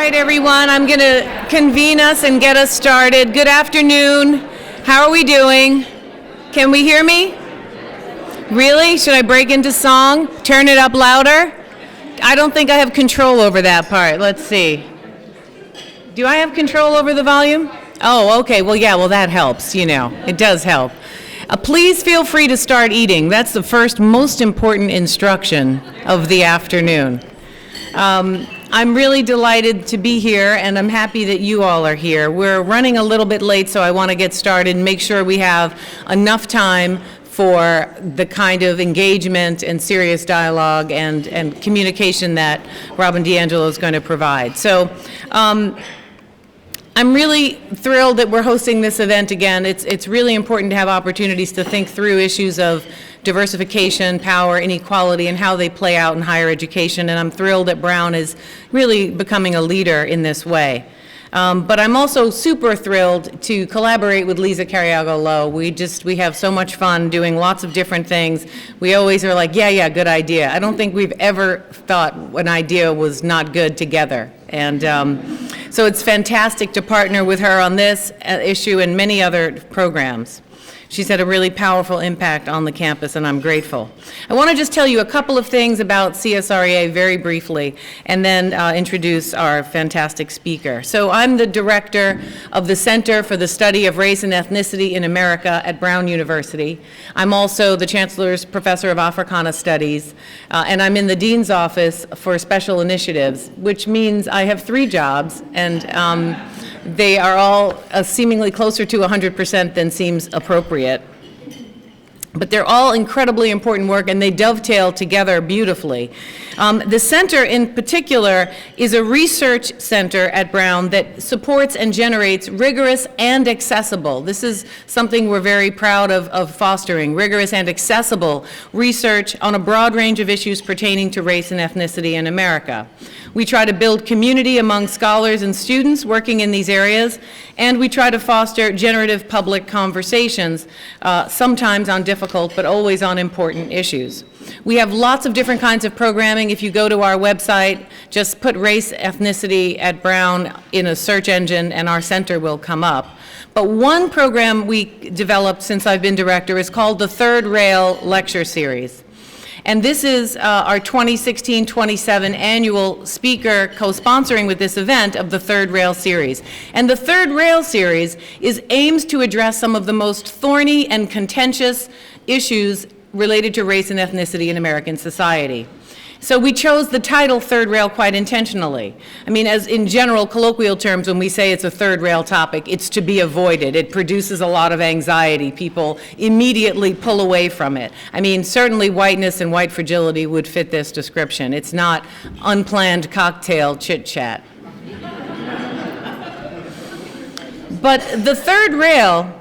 right, everyone, I'm going to convene us and get us started. Good afternoon. How are we doing? Can we hear me? Really? Should I break into song? Turn it up louder? I don't think I have control over that part. Let's see. Do I have control over the volume? Oh, okay. Well, yeah, well, that helps, you know. It does help. Please feel free to start eating. That's the first most important instruction of the afternoon. I'm really delighted to be here, and I'm happy that you all are here. We're running a little bit late, so I want to get started and make sure we have enough time for the kind of engagement and serious dialogue and communication that Robin DiAngelo is going to provide. So I'm really thrilled that we're hosting this event again. It's really important to have opportunities to think through issues of diversification, power, inequality, and how they play out in higher education, and I'm thrilled that Brown is really becoming a leader in this way. But I'm also super thrilled to collaborate with Lisa Cariago-Lowe. We have so much fun doing lots of different things. We always are like, yeah, good idea. I don't think we've ever thought an idea was not good together. And so it's fantastic to partner with her on this issue and many other programs. She's had a really powerful impact on the campus, and I'm grateful. I want to just tell you a couple of things about CSREA very briefly, and then introduce our fantastic speaker. So I'm the director of the Center for the Study of Race and Ethnicity in America at Brown University. I'm also the Chancellor's Professor of Africana Studies, and I'm in the Dean's Office for Special Initiatives, which means I have 3 jobs, and they are all seemingly closer to 100% than seems appropriate. But they're all incredibly important work, and they dovetail together beautifully. The center in particular is a research center at Brown that supports and generates rigorous and accessible. This is something we're very proud of fostering, rigorous and accessible research on a broad range of issues pertaining to race and ethnicity in America. We try to build community among scholars and students working in these areas, and we try to foster generative public conversations, sometimes on difficult but always on important issues. We have lots of different kinds of programming. If you go to our website, just put race, ethnicity at Brown in a search engine and our center will come up. But one program we developed since I've been director is called the Third Rail Lecture Series. And this is our 2016-27 annual speaker co-sponsoring with this event of the Third Rail Series. And the Third Rail Series aims to address some of the most thorny and contentious issues related to race and ethnicity in American society. So we chose the title Third Rail quite intentionally. I mean, as in general colloquial terms, when we say it's a third rail topic, it's to be avoided. It produces a lot of anxiety. People immediately pull away from it. I mean, certainly whiteness and white fragility would fit this description. It's not unplanned cocktail chit-chat. But the third rail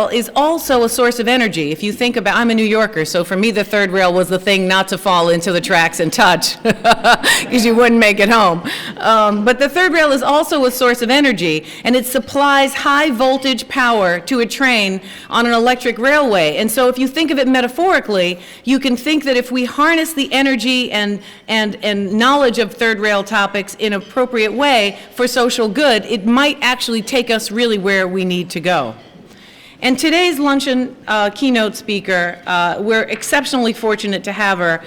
is also a source of energy. If you think about, I'm a New Yorker, so for me the third rail was the thing not to fall into the tracks and touch, because you wouldn't make it home. But the third rail is also a source of energy, and it supplies high voltage power to a train on an electric railway. And so if you think of it metaphorically, you can think that if we harness the energy and knowledge of third rail topics in an appropriate way for social good, it might actually take us really where we need to go. And today's luncheon keynote speaker, we're exceptionally fortunate to have her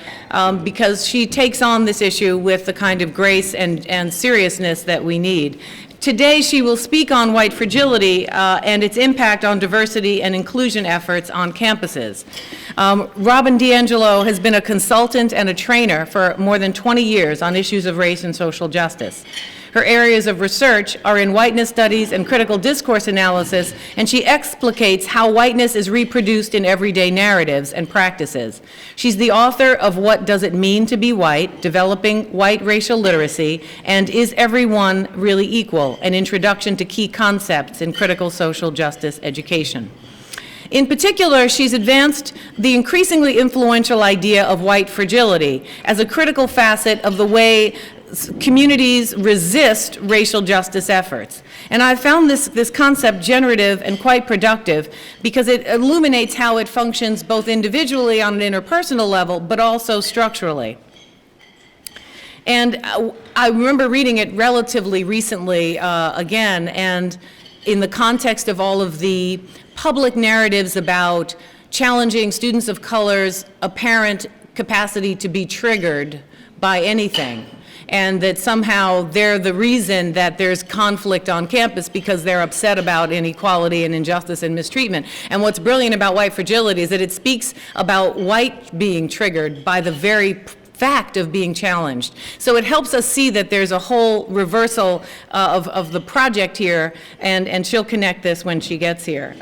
because she takes on this issue with the kind of grace and seriousness that we need. Today she will speak on white fragility and its impact on diversity and inclusion efforts on campuses. Robin DiAngelo has been a consultant and a trainer for more than 20 years on issues of race and social justice. Her areas of research are in whiteness studies and critical discourse analysis, and she explicates how whiteness is reproduced in everyday narratives and practices. She's the author of What Does It Mean to Be White? Developing White Racial Literacy, and Is Everyone Really Equal? An Introduction to Key Concepts in Critical Social Justice Education. In particular, she's advanced the increasingly influential idea of white fragility as a critical facet of the way communities resist racial justice efforts. And I found this concept generative and quite productive because it illuminates how it functions both individually on an interpersonal level, but also structurally. And I remember reading it relatively recently again, and in the context of all of the public narratives about challenging students of color's apparent capacity to be triggered by anything, and that somehow they're the reason that there's conflict on campus because they're upset about inequality and injustice and mistreatment. And what's brilliant about white fragility is that it speaks about white being triggered by the very fact of being challenged. So it helps us see that there's a whole reversal of the project here, and she'll connect this when she gets here.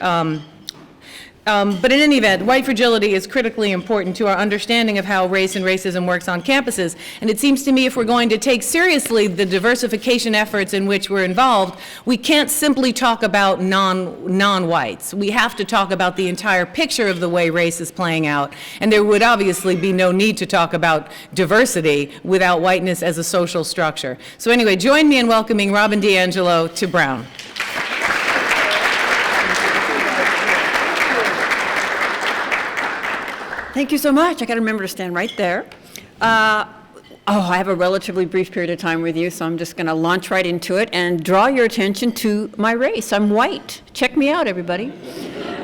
But in any event, white fragility is critically important to our understanding of how race and racism works on campuses. And it seems to me if we're going to take seriously the diversification efforts in which we're involved, we can't simply talk about non-whites. We have to talk about the entire picture of the way race is playing out. And there would obviously be no need to talk about diversity without whiteness as a social structure. So anyway, join me in welcoming Robin DiAngelo to Brown. Thank you so much. I got to remember to stand right there. I have a relatively brief period of time with you, so I'm just going to launch right into it and draw your attention to my race. I'm white. Check me out, everybody.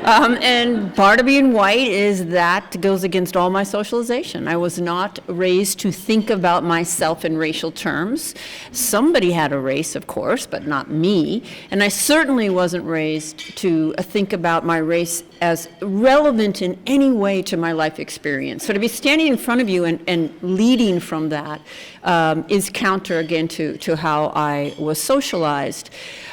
And part of being white is that goes against all my socialization. I was not raised to think about myself in racial terms. Somebody had a race, of course, but not me. And I certainly wasn't raised to think about my race as relevant in any way to my life experience. So to be standing in front of you and leading from that is counter again to how I was socialized.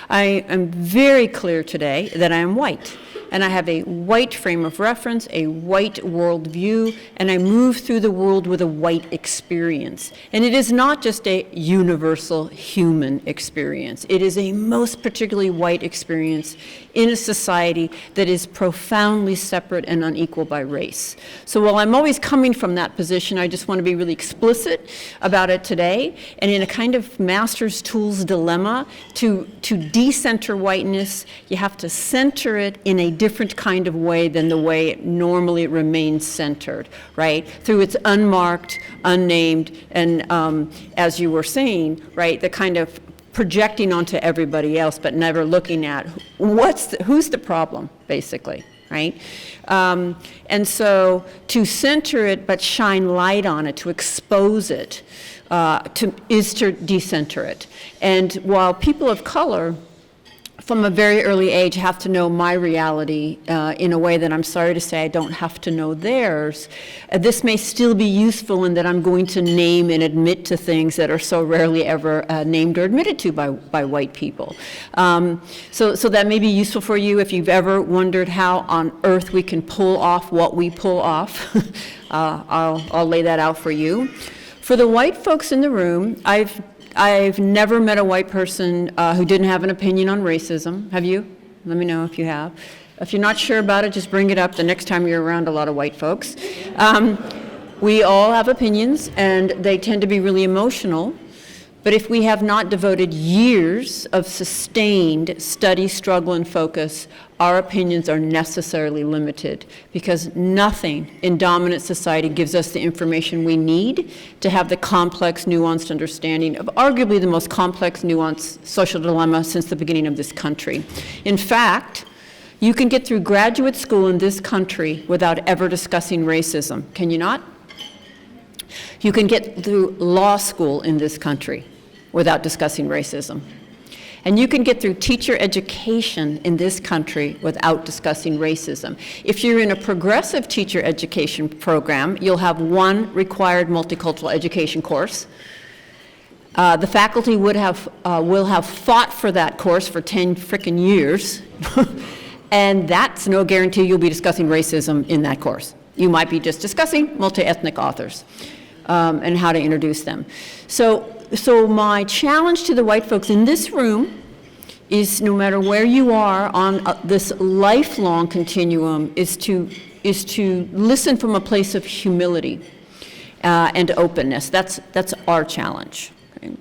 I am very clear today that I am white. And I have a white frame of reference, a white worldview, and I move through the world with a white experience. And it is not just a universal human experience. It is a most particularly white experience in a society that is profoundly separate and unequal by race. So while I'm always coming from that position, I just want to be really explicit about it today. And in a kind of master's tools dilemma, to decenter whiteness, you have to center it in a different kind of way than the way it normally remains centered, right? Through its unmarked, unnamed, and as you were saying, right, the kind of projecting onto everybody else, but never looking at who's the problem, basically, right? And so to center it, but shine light on it, to expose it, is to decenter it. And while people of color, from a very early age, have to know my reality in a way that I'm sorry to say I don't have to know theirs. This may still be useful in that I'm going to name and admit to things that are so rarely ever named or admitted to by white people. So that may be useful for you if you've ever wondered how on earth we can pull off what we pull off. I'll lay that out for you. For the white folks in the room, I've never met a white person who didn't have an opinion on racism. Have you? Let me know if you have. If you're not sure about it, just bring it up the next time you're around a lot of white folks. We all have opinions, and they tend to be really emotional. But if we have not devoted years of sustained study, struggle, and focus, our opinions are necessarily limited, because nothing in dominant society gives us the information we need to have the complex, nuanced understanding of arguably the most complex, nuanced social dilemma since the beginning of this country. In fact, you can get through graduate school in this country without ever discussing racism. Can you not? You can get through law school in this country without discussing racism. And you can get through teacher education in this country without discussing racism. If you're in a progressive teacher education program, you'll have one required multicultural education course. The faculty will have fought for that course for 10 frickin' years, and that's no guarantee you'll be discussing racism in that course. You might be just discussing multi-ethnic authors and how to introduce them. So my challenge to the white folks in this room is, no matter where you are on this lifelong continuum, is to listen from a place of humility and openness. That's our challenge. Okay?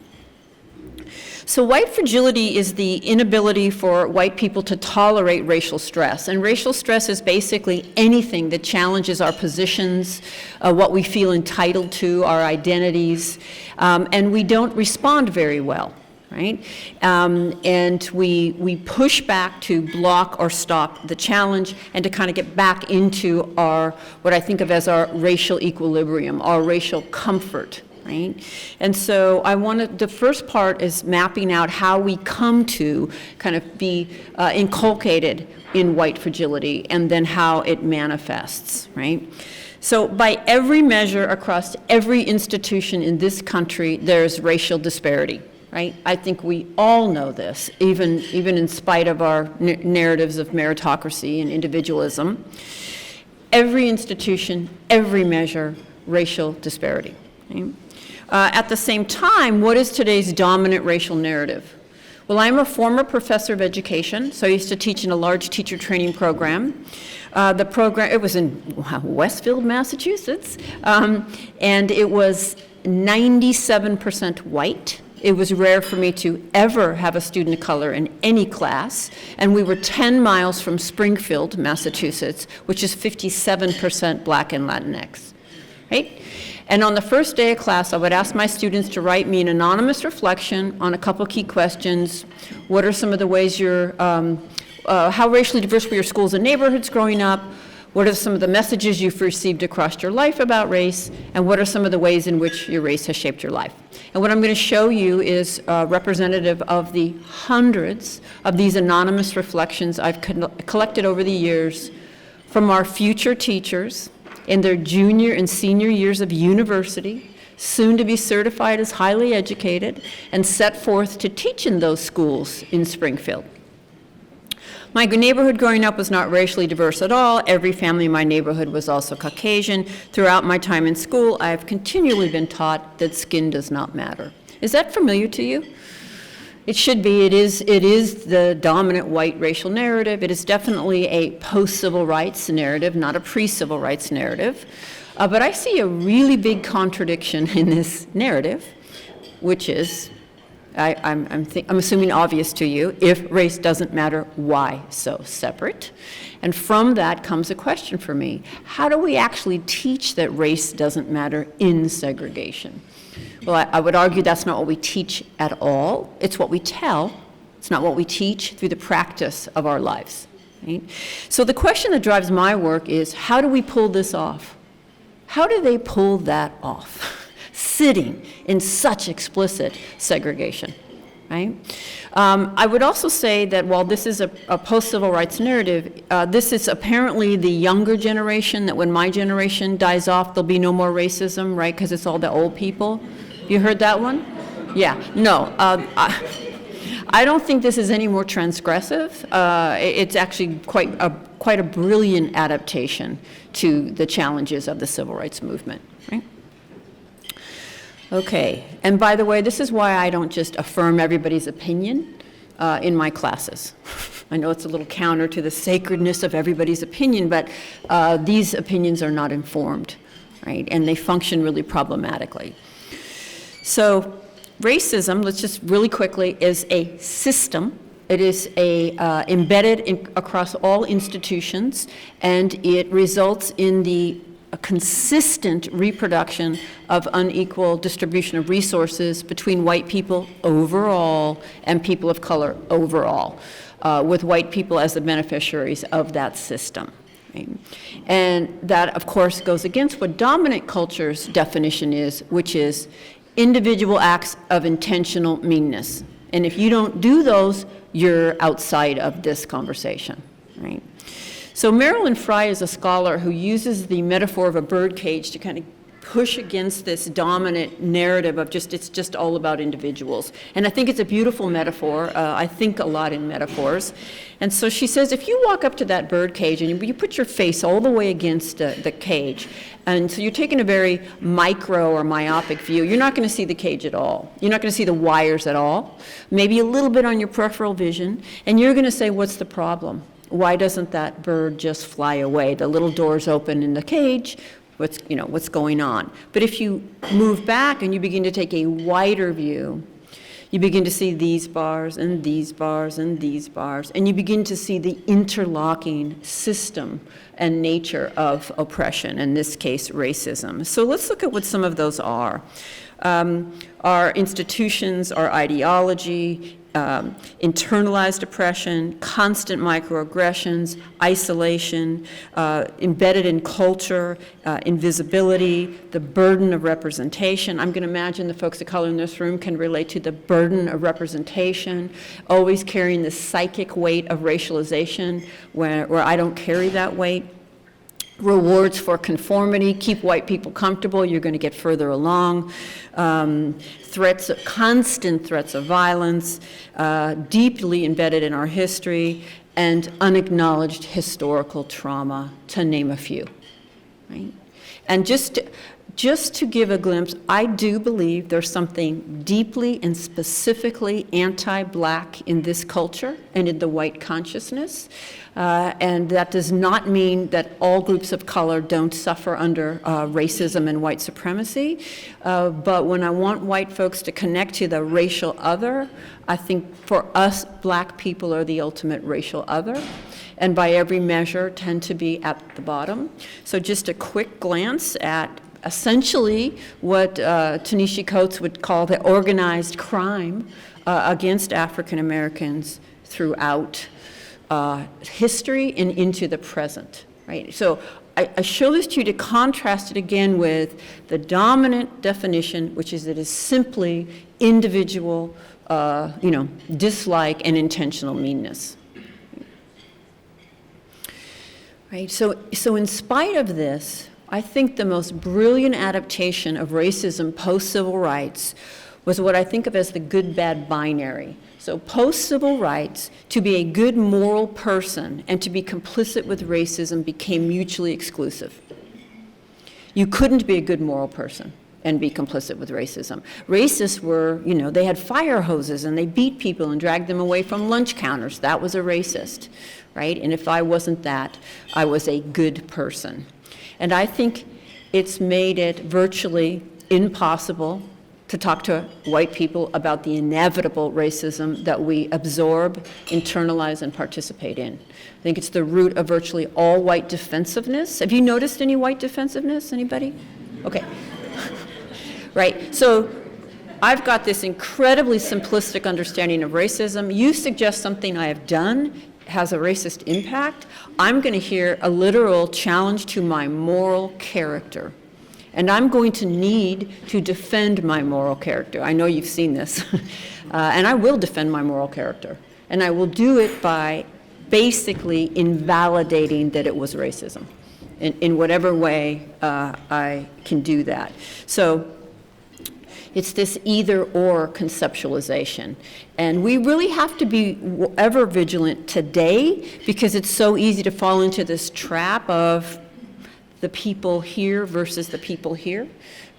So white fragility is the inability for white people to tolerate racial stress. And racial stress is basically anything that challenges our positions, what we feel entitled to, our identities, and we don't respond very well, right? And we push back to block or stop the challenge and to kind of get back into our, what I think of as our racial equilibrium, our racial comfort. Right? And so the first part is mapping out how we come to kind of be inculcated in white fragility and then how it manifests, right? So by every measure across every institution in this country, there's racial disparity, right? I think we all know this, even in spite of our narratives of meritocracy and individualism. Every institution, every measure, racial disparity, right? At the same time, what is today's dominant racial narrative? Well, I'm a former professor of education, so I used to teach in a large teacher training program. The program, it was in Westfield, Massachusetts, and it was 97% white. It was rare for me to ever have a student of color in any class, and we were 10 miles from Springfield, Massachusetts, which is 57% Black and Latinx, right? And on the first day of class, I would ask my students to write me an anonymous reflection on a couple key questions. What are some of the ways how racially diverse were your schools and neighborhoods growing up? What are some of the messages you've received across your life about race? And what are some of the ways in which your race has shaped your life? And what I'm going to show you is representative of the hundreds of these anonymous reflections I've collected over the years from our future teachers in their junior and senior years of university, soon to be certified as highly educated, and set forth to teach in those schools in Springfield. My neighborhood growing up was not racially diverse at all. Every family in my neighborhood was also Caucasian. Throughout my time in school, I have continually been taught that skin does not matter. Is that familiar to you? It should be. It is the dominant white racial narrative. It is definitely a post-civil rights narrative, not a pre-civil rights narrative. But I see a really big contradiction in this narrative, which is, I'm assuming obvious to you, if race doesn't matter, why so separate? And from that comes a question for me. How do we actually teach that race doesn't matter in segregation? Well, I would argue that's not what we teach at all. It's what we tell. It's not what we teach through the practice of our lives. Right? So the question that drives my work is, how do we pull this off? How do they pull that off, sitting in such explicit segregation? Right? I would also say that while this is a post-civil rights narrative, this is apparently the younger generation, that when my generation dies off, there'll be no more racism, right? Because it's all the old people. You heard that one? Yeah. No. I don't think this is any more transgressive. It's actually quite a brilliant adaptation to the challenges of the civil rights movement, right? Okay, and by the way, this is why I don't just affirm everybody's opinion in my classes. I know it's a little counter to the sacredness of everybody's opinion, but these opinions are not informed, right? And they function really problematically. So racism, let's just really quickly, is a system. It is embedded across all institutions, and it results in a consistent reproduction of unequal distribution of resources between white people overall and people of color overall, with white people as the beneficiaries of that system. Right? And that, of course, goes against what dominant culture's definition is, which is individual acts of intentional meanness. And if you don't do those, you're outside of this conversation, right? So Marilyn Frye is a scholar who uses the metaphor of a bird cage to kind of push against this dominant narrative of it's just all about individuals. And I think it's a beautiful metaphor. I think a lot in metaphors. And so she says, if you walk up to that bird cage and you put your face all the way against the cage, and so you're taking a very micro or myopic view, you're not going to see the cage at all. You're not going to see the wires at all, maybe a little bit on your peripheral vision, and you're going to say, what's the problem? Why doesn't that bird just fly away? The little door's open in the cage. What's going on? But if you move back and you begin to take a wider view, You begin to see these bars and these bars and these bars, and you begin to see the interlocking system and nature of oppression, in this case, racism. So let's look at what some of those are. Our institutions, our ideology, internalized oppression, constant microaggressions, isolation, embedded in culture, invisibility, the burden of representation. I'm going to imagine the folks of color in this room can relate to the burden of representation, always carrying the psychic weight of racialization where I don't carry that weight. Rewards for conformity, keep white people comfortable, you're going to get further along. Constant threats of violence, deeply embedded in our history, and unacknowledged historical trauma, to name a few. Right? And just to give a glimpse, I do believe there's something deeply and specifically anti-Black in this culture and in the white consciousness. And that does not mean that all groups of color don't suffer under racism and white supremacy. But when I want white folks to connect to the racial other, I think for us, Black people are the ultimate racial other, and by every measure tend to be at the bottom. So just a quick glance at essentially what Ta-Nehisi Coates would call the organized crime against African Americans throughout history and into the present, right? So I show this to you to contrast it again with the dominant definition, which is that it is simply individual, dislike and intentional meanness. Right, so in spite of this, I think the most brilliant adaptation of racism post-civil rights was what I think of as the good-bad binary. So post-civil rights, to be a good moral person and to be complicit with racism became mutually exclusive. You couldn't be a good moral person and be complicit with racism. Racists were, they had fire hoses and they beat people and dragged them away from lunch counters. That was a racist, right? And if I wasn't that, I was a good person. And I think it's made it virtually impossible to talk to white people about the inevitable racism that we absorb, internalize, and participate in. I think it's the root of virtually all white defensiveness. Have you noticed any white defensiveness, anybody? Okay. Right, so I've got this incredibly simplistic understanding of racism. You suggest something I have done has a racist impact, I'm going to hear a literal challenge to my moral character. And I'm going to need to defend my moral character. I know you've seen this. And I will defend my moral character. And I will do it by basically invalidating that it was racism in whatever way I can do that. So it's this either-or conceptualization. And we really have to be ever vigilant today because it's so easy to fall into this trap of the people here versus the people here.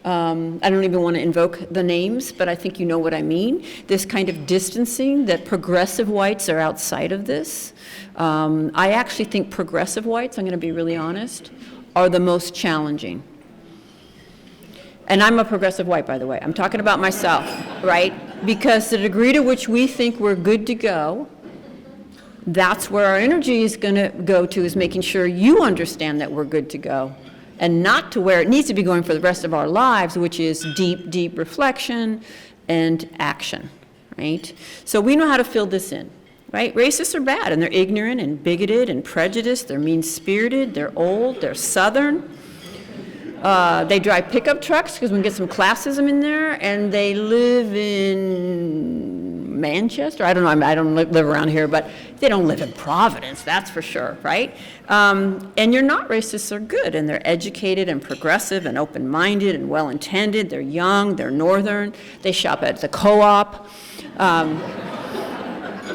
I don't even want to invoke the names, but I think you know what I mean. This kind of distancing that progressive whites are outside of this. I actually think progressive whites, I'm going to be really honest, are the most challenging. And I'm a progressive white, by the way. I'm talking about myself, right? Because the degree to which we think we're good to go, that's where our energy is going to go to, is making sure you understand that we're good to go, and not to where it needs to be going for the rest of our lives, which is deep, deep reflection and action, right? So we know how to fill this in, right? Racists are bad, and they're ignorant and bigoted and prejudiced. They're mean-spirited. They're old. They're Southern. They drive pickup trucks because we can get some classism in there, and they live in Manchester. I don't know, I don't live around here, but they don't live in Providence, that's for sure, right? And you're not racists, they're good, and they're educated and progressive and open-minded and well-intended. They're young, they're Northern, they shop at the co-op.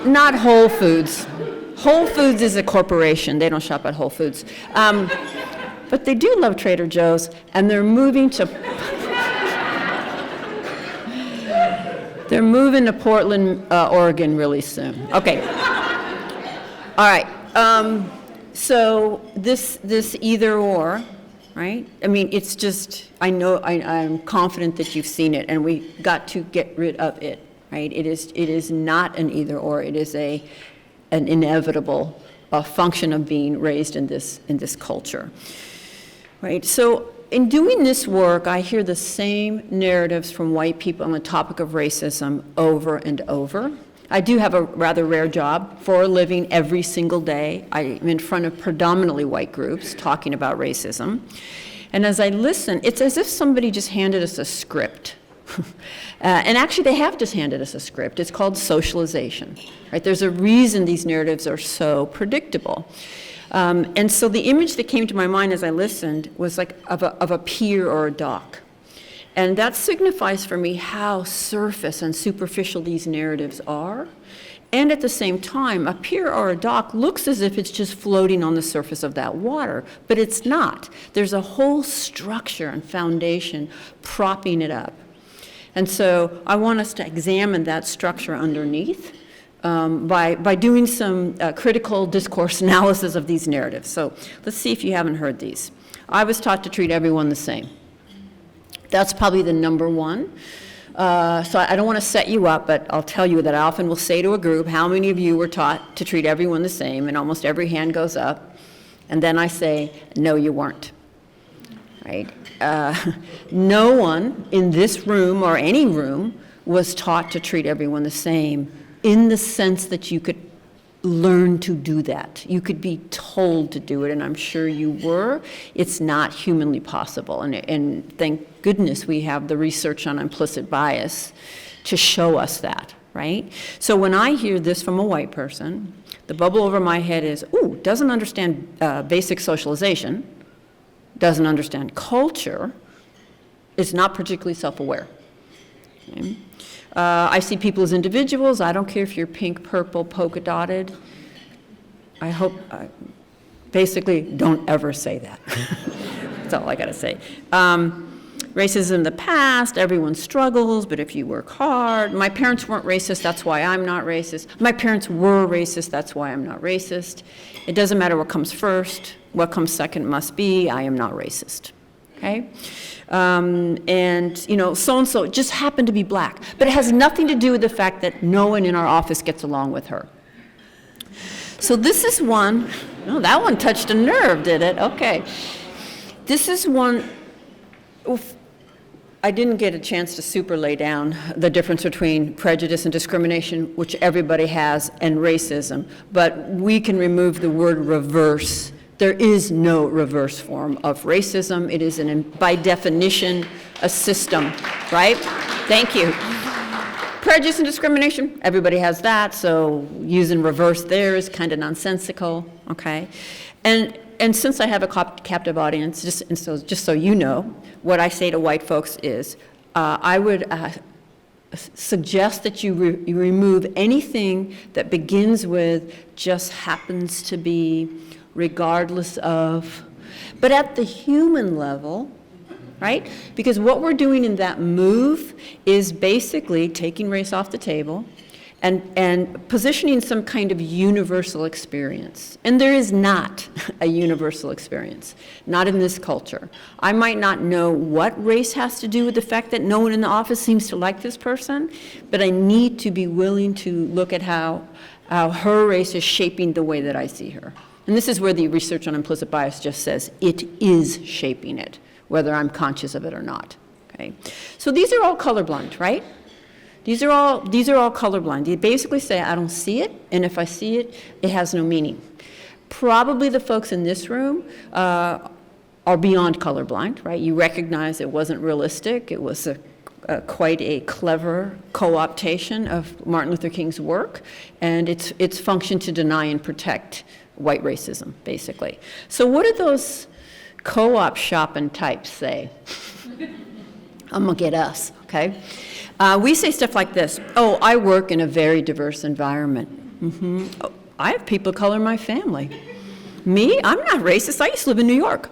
Not Whole Foods. Whole Foods is a corporation, they don't shop at Whole Foods. But they do love Trader Joe's, and they're moving to Portland, Oregon really soon. Okay. All right. So this either or, right? I mean, it's just, I know, I'm confident that you've seen it, and we got to get rid of it, right? It is not an either or. It is an inevitable function of being raised in this culture, right? So in doing this work, I hear the same narratives from white people on the topic of racism over and over. I do have a rather rare job for a living every single day. I'm in front of predominantly white groups talking about racism. And as I listen, it's as if somebody just handed us a script. And actually, they have just handed us a script. It's called socialization, right? There's a reason these narratives are so predictable. And so the image that came to my mind as I listened was like of a pier or a dock. And that signifies for me how surface and superficial these narratives are. And at the same time, a pier or a dock looks as if it's just floating on the surface of that water, but it's not. There's a whole structure and foundation propping it up. And so I want us to examine that structure underneath by doing some critical discourse analysis of these narratives. So let's see if you haven't heard these. I was taught to treat everyone the same. That's probably the number one. So I don't want to set you up, but I'll tell you that I often will say to a group, how many of you were taught to treat everyone the same? And almost every hand goes up. And then I say, no, you weren't. Right? No one in this room or any room was taught to treat everyone the same in the sense that you could learn to do that. You could be told to do it, and I'm sure you were. It's not humanly possible, and thank goodness we have the research on implicit bias to show us that, right? So when I hear this from a white person, the bubble over my head is, ooh, doesn't understand basic socialization, doesn't understand culture, is not particularly self-aware. Okay? I see people as individuals. I don't care if you're pink, purple, polka dotted. I hope, basically, don't ever say that. That's all I gotta say. Racism in the past, everyone struggles, but if you work hard. My parents weren't racist, that's why I'm not racist. My parents were racist, that's why I'm not racist. It doesn't matter what comes first, what comes second must be, I am not racist, okay? And, you know, so-and-so just happened to be black, but it has nothing to do with the fact that no one in our office gets along with her. So this is one, oh, that one touched a nerve, did it? Okay. This is one, oof, I didn't get a chance to super lay down the difference between prejudice and discrimination, which everybody has, and racism, but we can remove the word reverse. There is no reverse form of racism. It is, by definition, a system, right? Thank you. Prejudice and discrimination, everybody has that, so using reverse there is kind of nonsensical, okay? And since I have a captive audience, just so you know, what I say to white folks is, I would suggest that you remove anything that begins with just happens to be, regardless of, but at the human level, right? Because what we're doing in that move is basically taking race off the table and positioning some kind of universal experience. And there is not a universal experience, not in this culture. I might not know what race has to do with the fact that no one in the office seems to like this person, but I need to be willing to look at how her race is shaping the way that I see her. And this is where the research on implicit bias just says it is shaping it, whether I'm conscious of it or not, okay? So these are all colorblind, right? These are all colorblind. They basically say, I don't see it, and if I see it, it has no meaning. Probably the folks in this room are beyond colorblind, right? You recognize it wasn't realistic. It was quite a clever co-optation of Martin Luther King's work, and its function to deny and protect white racism, basically. So what do those co-op shopping types say? I'm gonna get us, okay? We say stuff like this, oh, I work in a very diverse environment. Mm-hmm. Oh, I have people of color in my family. Me? I'm not racist, I used to live in New York.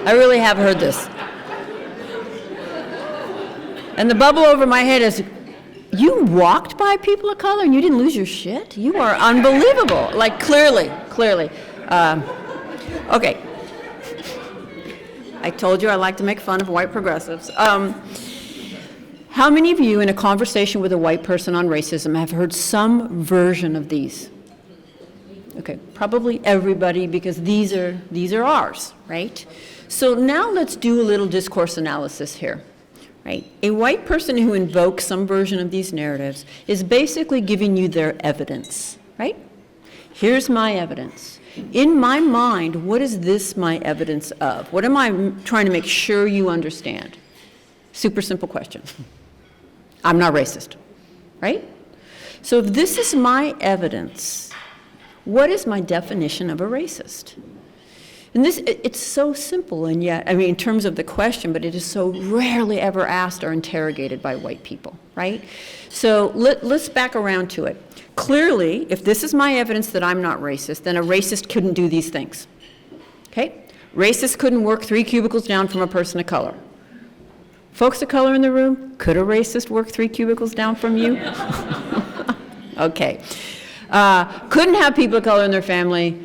I really have heard this. And the bubble over my head is, you walked by people of color and you didn't lose your shit? You are unbelievable. Like, clearly. Okay. I told you I like to make fun of white progressives. How many of you in a conversation with a white person on racism have heard some version of these? Okay, probably everybody, because these are ours, right? So now let's do a little discourse analysis here, right? A white person who invokes some version of these narratives is basically giving you their evidence, right? Here's my evidence. In my mind, what is this my evidence of? What am I trying to make sure you understand? Super simple question. I'm not racist, right? So if this is my evidence, what is my definition of a racist? And this, it's so simple, and yet, I mean, in terms of the question, but it is so rarely ever asked or interrogated by white people, right? So let's back around to it. Clearly, if this is my evidence that I'm not racist, then a racist couldn't do these things, okay? Racist couldn't work 3 cubicles down from a person of color. Folks of color in the room, could a racist work 3 cubicles down from you? Okay. Couldn't have people of color in their family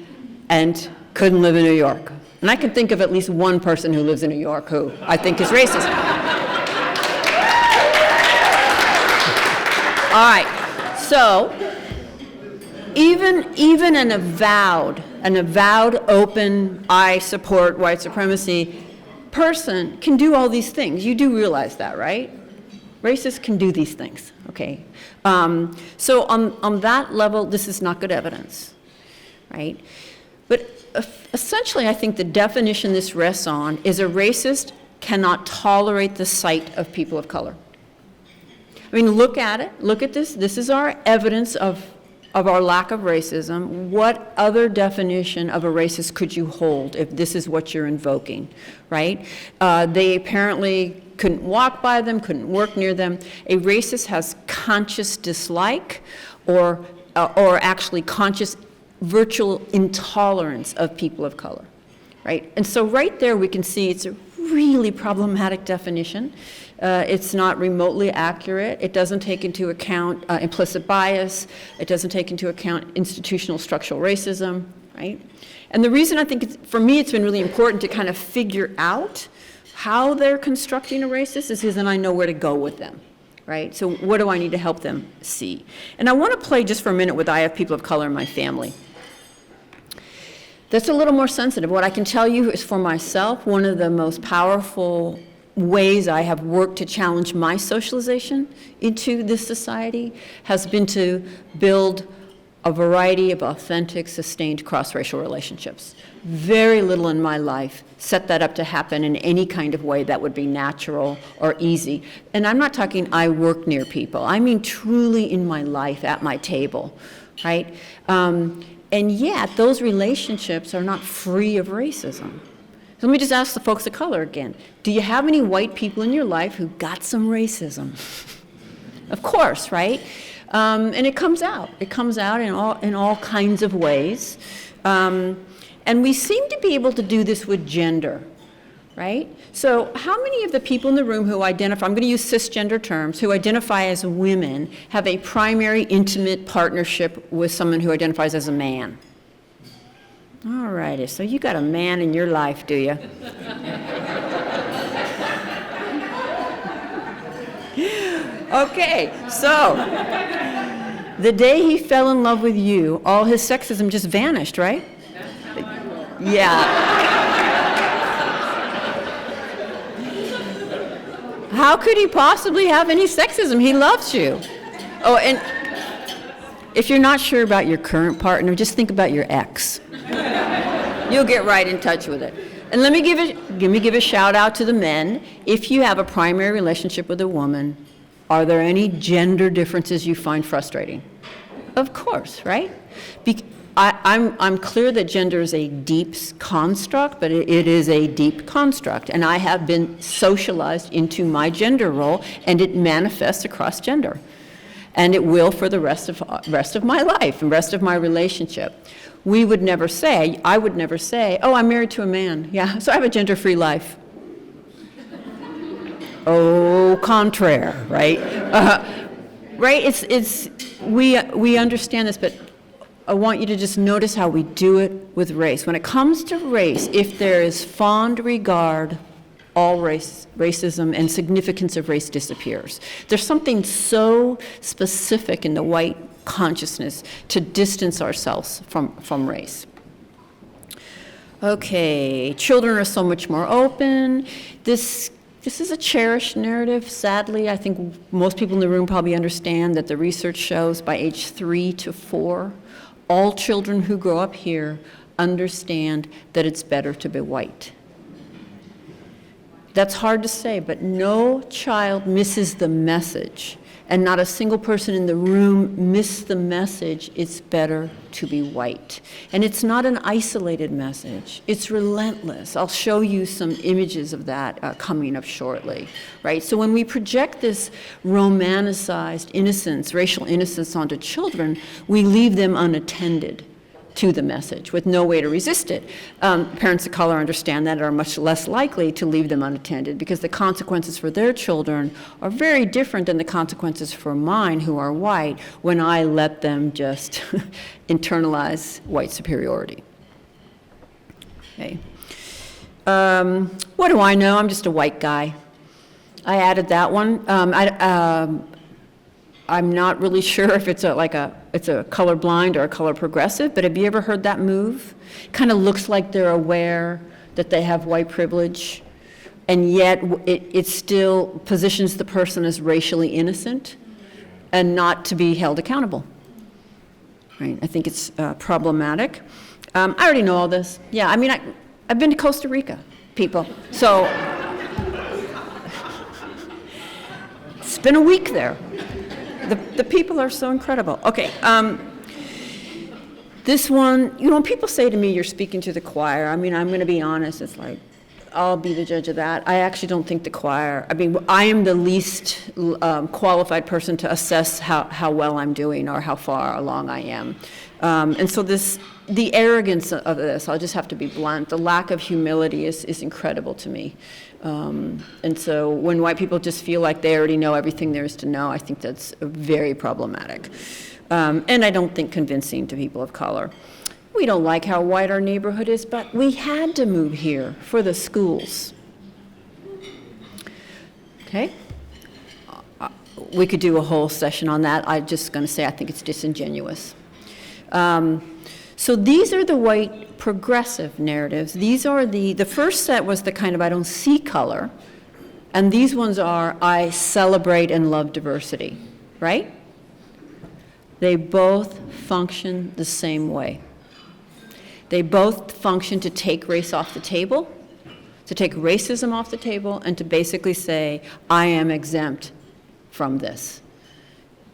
and couldn't live in New York. And I can think of at least one person who lives in New York who I think is racist. All right, so even an avowed open, I support white supremacy person can do all these things. You do realize that, right? Racists can do these things, okay? So on that level, this is not good evidence, right? But essentially, I think the definition this rests on is a racist cannot tolerate the sight of people of color. I mean, look at it, look at this. This is our evidence of our lack of racism. What other definition of a racist could you hold if this is what you're invoking, right? They apparently couldn't walk by them, couldn't work near them. A racist has conscious dislike or actually conscious virtual intolerance of people of color, right? And so right there we can see it's a really problematic definition. It's not remotely accurate. It doesn't take into account implicit bias. It doesn't take into account institutional structural racism, right? And the reason I think, for me, it's been really important to kind of figure out how they're constructing a racist is because then I know where to go with them, right? So what do I need to help them see? And I want to play just for a minute with I have people of color in my family. That's a little more sensitive. What I can tell you is for myself, one of the most powerful ways I have worked to challenge my socialization into this society has been to build a variety of authentic, sustained cross-racial relationships. Very little in my life set that up to happen in any kind of way that would be natural or easy. And I'm not talking I work near people. I mean truly in my life, at my table, right? And yet, those relationships are not free of racism. So let me just ask the folks of color again. Do you have any white people in your life who got some racism? Of course, right? And it comes out. It comes out in all kinds of ways. And we seem to be able to do this with gender, right? So how many of the people in the room who identify, I'm going to use cisgender terms, who identify as women have a primary intimate partnership with someone who identifies as a man? All righty, so you got a man in your life, do you? Okay, so the day he fell in love with you, all his sexism just vanished, right? Yeah. How could he possibly have any sexism? He loves you. Oh, and if you're not sure about your current partner, just think about your ex. You'll get right in touch with it. And let me give a shout out to the men. If you have a primary relationship with a woman, are there any gender differences you find frustrating? Of course, right? I'm clear that gender is a deep construct, but it is a deep construct, and I have been socialized into my gender role, and it manifests across gender, and it will for the rest of my life and rest of my relationship. I would never say, oh, I'm married to a man, yeah, so I have a gender-free life. Au contraire, right? Right? We understand this, but I want you to just notice how we do it with race. When it comes to race, if there is fond regard all racism and significance of race disappears. There's something so specific in the white consciousness to distance ourselves from race. Okay, children are so much more open. This is a cherished narrative. Sadly, I think most people in the room probably understand that the research shows by age 3 to 4, all children who grow up here understand that it's better to be white. That's hard to say, but no child misses the message, and not a single person in the room missed the message, it's better to be white. And it's not an isolated message, it's relentless. I'll show you some images of that coming up shortly, right? So when we project this romanticized innocence, racial innocence onto children, we leave them unattended to the message with no way to resist it. Parents of color understand that and are much less likely to leave them unattended because the consequences for their children are very different than the consequences for mine who are white when I let them just internalize white superiority. Okay. What do I know? I'm just a white guy. I added that one. I'm not really sure if it's a colorblind or a color progressive, but have you ever heard that move? Kind of looks like they're aware that they have white privilege, and yet it still positions the person as racially innocent and not to be held accountable. Right? I think it's problematic. I already know all this. Yeah, I mean, I've been to Costa Rica, people. So it's been a week there. The people are so incredible. Okay, this one, when people say to me, you're speaking to the choir, I mean, I'm going to be honest, it's like, I'll be the judge of that. I actually don't think the choir, I am the least qualified person to assess how well I'm doing or how far along I am. And so the arrogance of this, I'll just have to be blunt, the lack of humility is incredible to me. And so when white people just feel like they already know everything there is to know, I think that's very problematic. And I don't think convincing to people of color. We don't like how white our neighborhood is, but we had to move here for the schools. Okay? We could do a whole session on that. I'm just going to say I think it's disingenuous. So these are the white progressive narratives. These are the first set was the kind of I don't see color, and these ones are I celebrate and love diversity, right? They both function the same way. They both function to take race off the table, to take racism off the table, and to basically say, I am exempt from this.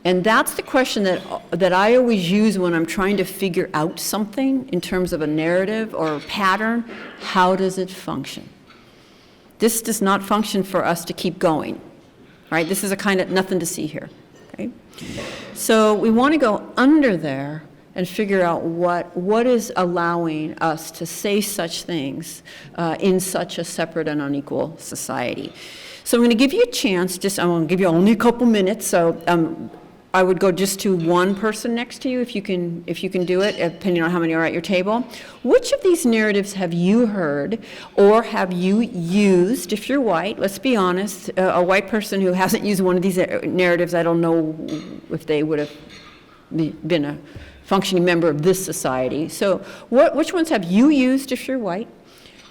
And that's the question that I always use when I'm trying to figure out something in terms of a narrative or a pattern. How does it function? This does not function for us to keep going, right? This is a kind of nothing to see here, okay? So we want to go under there and figure out what is allowing us to say such things in such a separate and unequal society. So I'm going to give you a chance, I'm going to give you only a couple minutes, so I would go just to one person next to you if you can do it, depending on how many are at your table. Which of these narratives have you heard or have you used, if you're white? Let's be honest, a white person who hasn't used one of these narratives, I don't know if they would have been a functioning member of this society. So which ones have you used if you're white?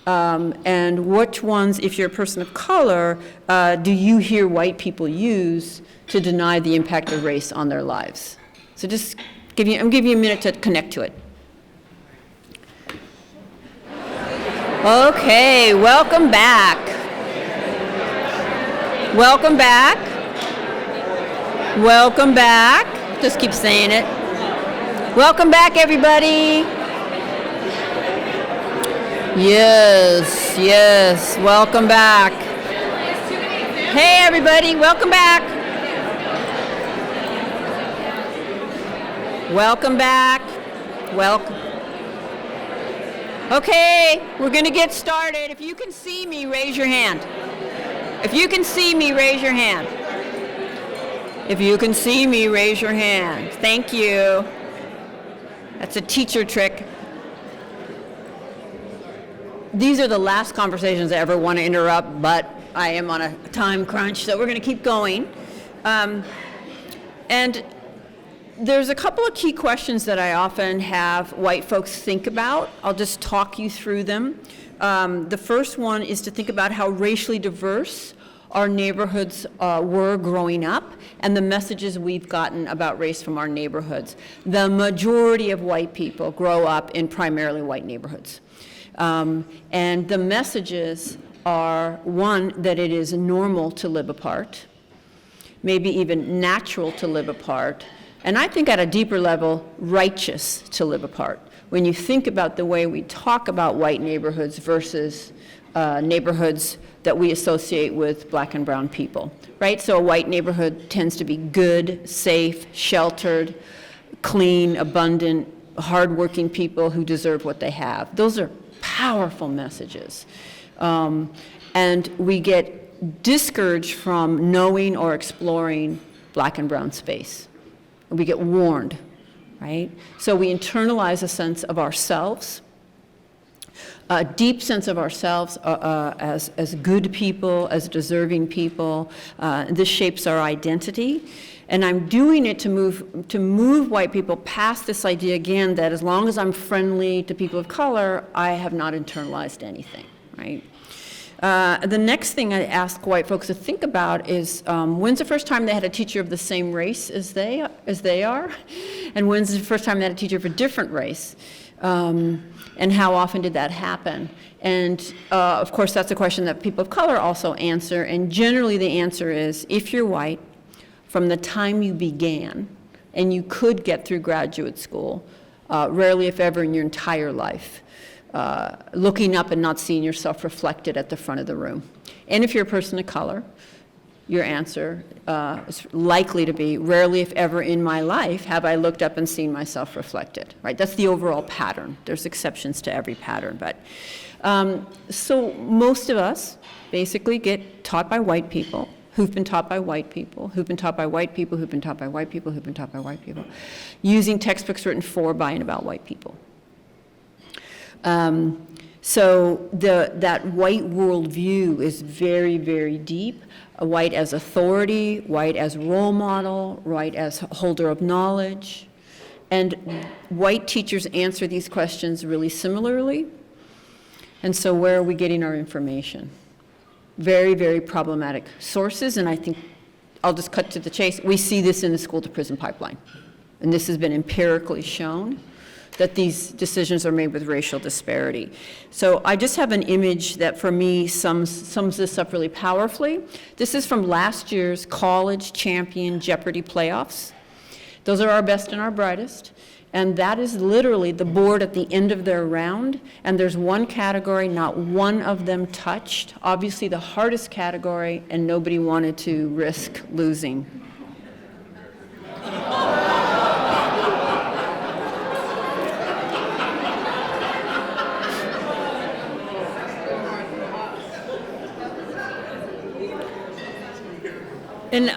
And which ones, if you're a person of color, do you hear white people use to deny the impact of race on their lives? So just I'm giving you a minute to connect to it. Okay, welcome back. Welcome back. Welcome back. Just keep saying it. Welcome back, everybody. Yes, welcome back. Hey, everybody, welcome back. Welcome back. Welcome. Okay, we're going to get started. If you can see me, raise your hand. If you can see me, raise your hand. If you can see me, raise your hand. Thank you. That's a teacher trick. these are the last conversations I ever want to interrupt, but I am on a time crunch, so we're going to keep going. And there's a couple of key questions that I often have white folks think about. I'll just talk you through them. The first one is to think about how racially diverse our neighborhoods were growing up and the messages we've gotten about race from our neighborhoods. The majority of white people grow up in primarily white neighborhoods. And the messages are, one, that it is normal to live apart, maybe even natural to live apart, and I think at a deeper level, righteous to live apart. When you think about the way we talk about white neighborhoods versus neighborhoods that we associate with black and brown people, right? So a white neighborhood tends to be good, safe, sheltered, clean, abundant, hardworking people who deserve what they have. Those are powerful messages. And we get discouraged from knowing or exploring black and brown space. We get warned, right? So we internalize a sense of ourselves, a deep sense of ourselves as good people, as deserving people. This shapes our identity. And I'm doing it to move white people past this idea again that as long as I'm friendly to people of color, I have not internalized anything, right? The next thing I ask white folks to think about is when's the first time they had a teacher of the same race as they are? And when's the first time they had a teacher of a different race? And how often did that happen? And of course, that's a question that people of color also answer. And generally the answer is, if you're white, from the time you began, and you could get through graduate school, rarely if ever in your entire life, looking up and not seeing yourself reflected at the front of the room. And if you're a person of color, your answer is likely to be, rarely if ever in my life have I looked up and seen myself reflected, right? That's the overall pattern. There's exceptions to every pattern, but. So most of us basically get taught by white people, who've been taught by white people, who've been taught by white people, who've been taught by white people, who've been taught by white people, using textbooks written for, by, and about white people. So that white worldview is very, very deep. White as authority, white as role model, white as holder of knowledge. And white teachers answer these questions really similarly. And so where are we getting our information? Very, very problematic sources, and I think I'll just cut to the chase. We see this in the school-to-prison pipeline, and this has been empirically shown that these decisions are made with racial disparity. So I just have an image that for me sums this up really powerfully. This is from last year's College Champion Jeopardy playoffs. Those are our best and our brightest. And that is literally the board at the end of their round, and there's one category not one of them touched, obviously the hardest category, and nobody wanted to risk losing. And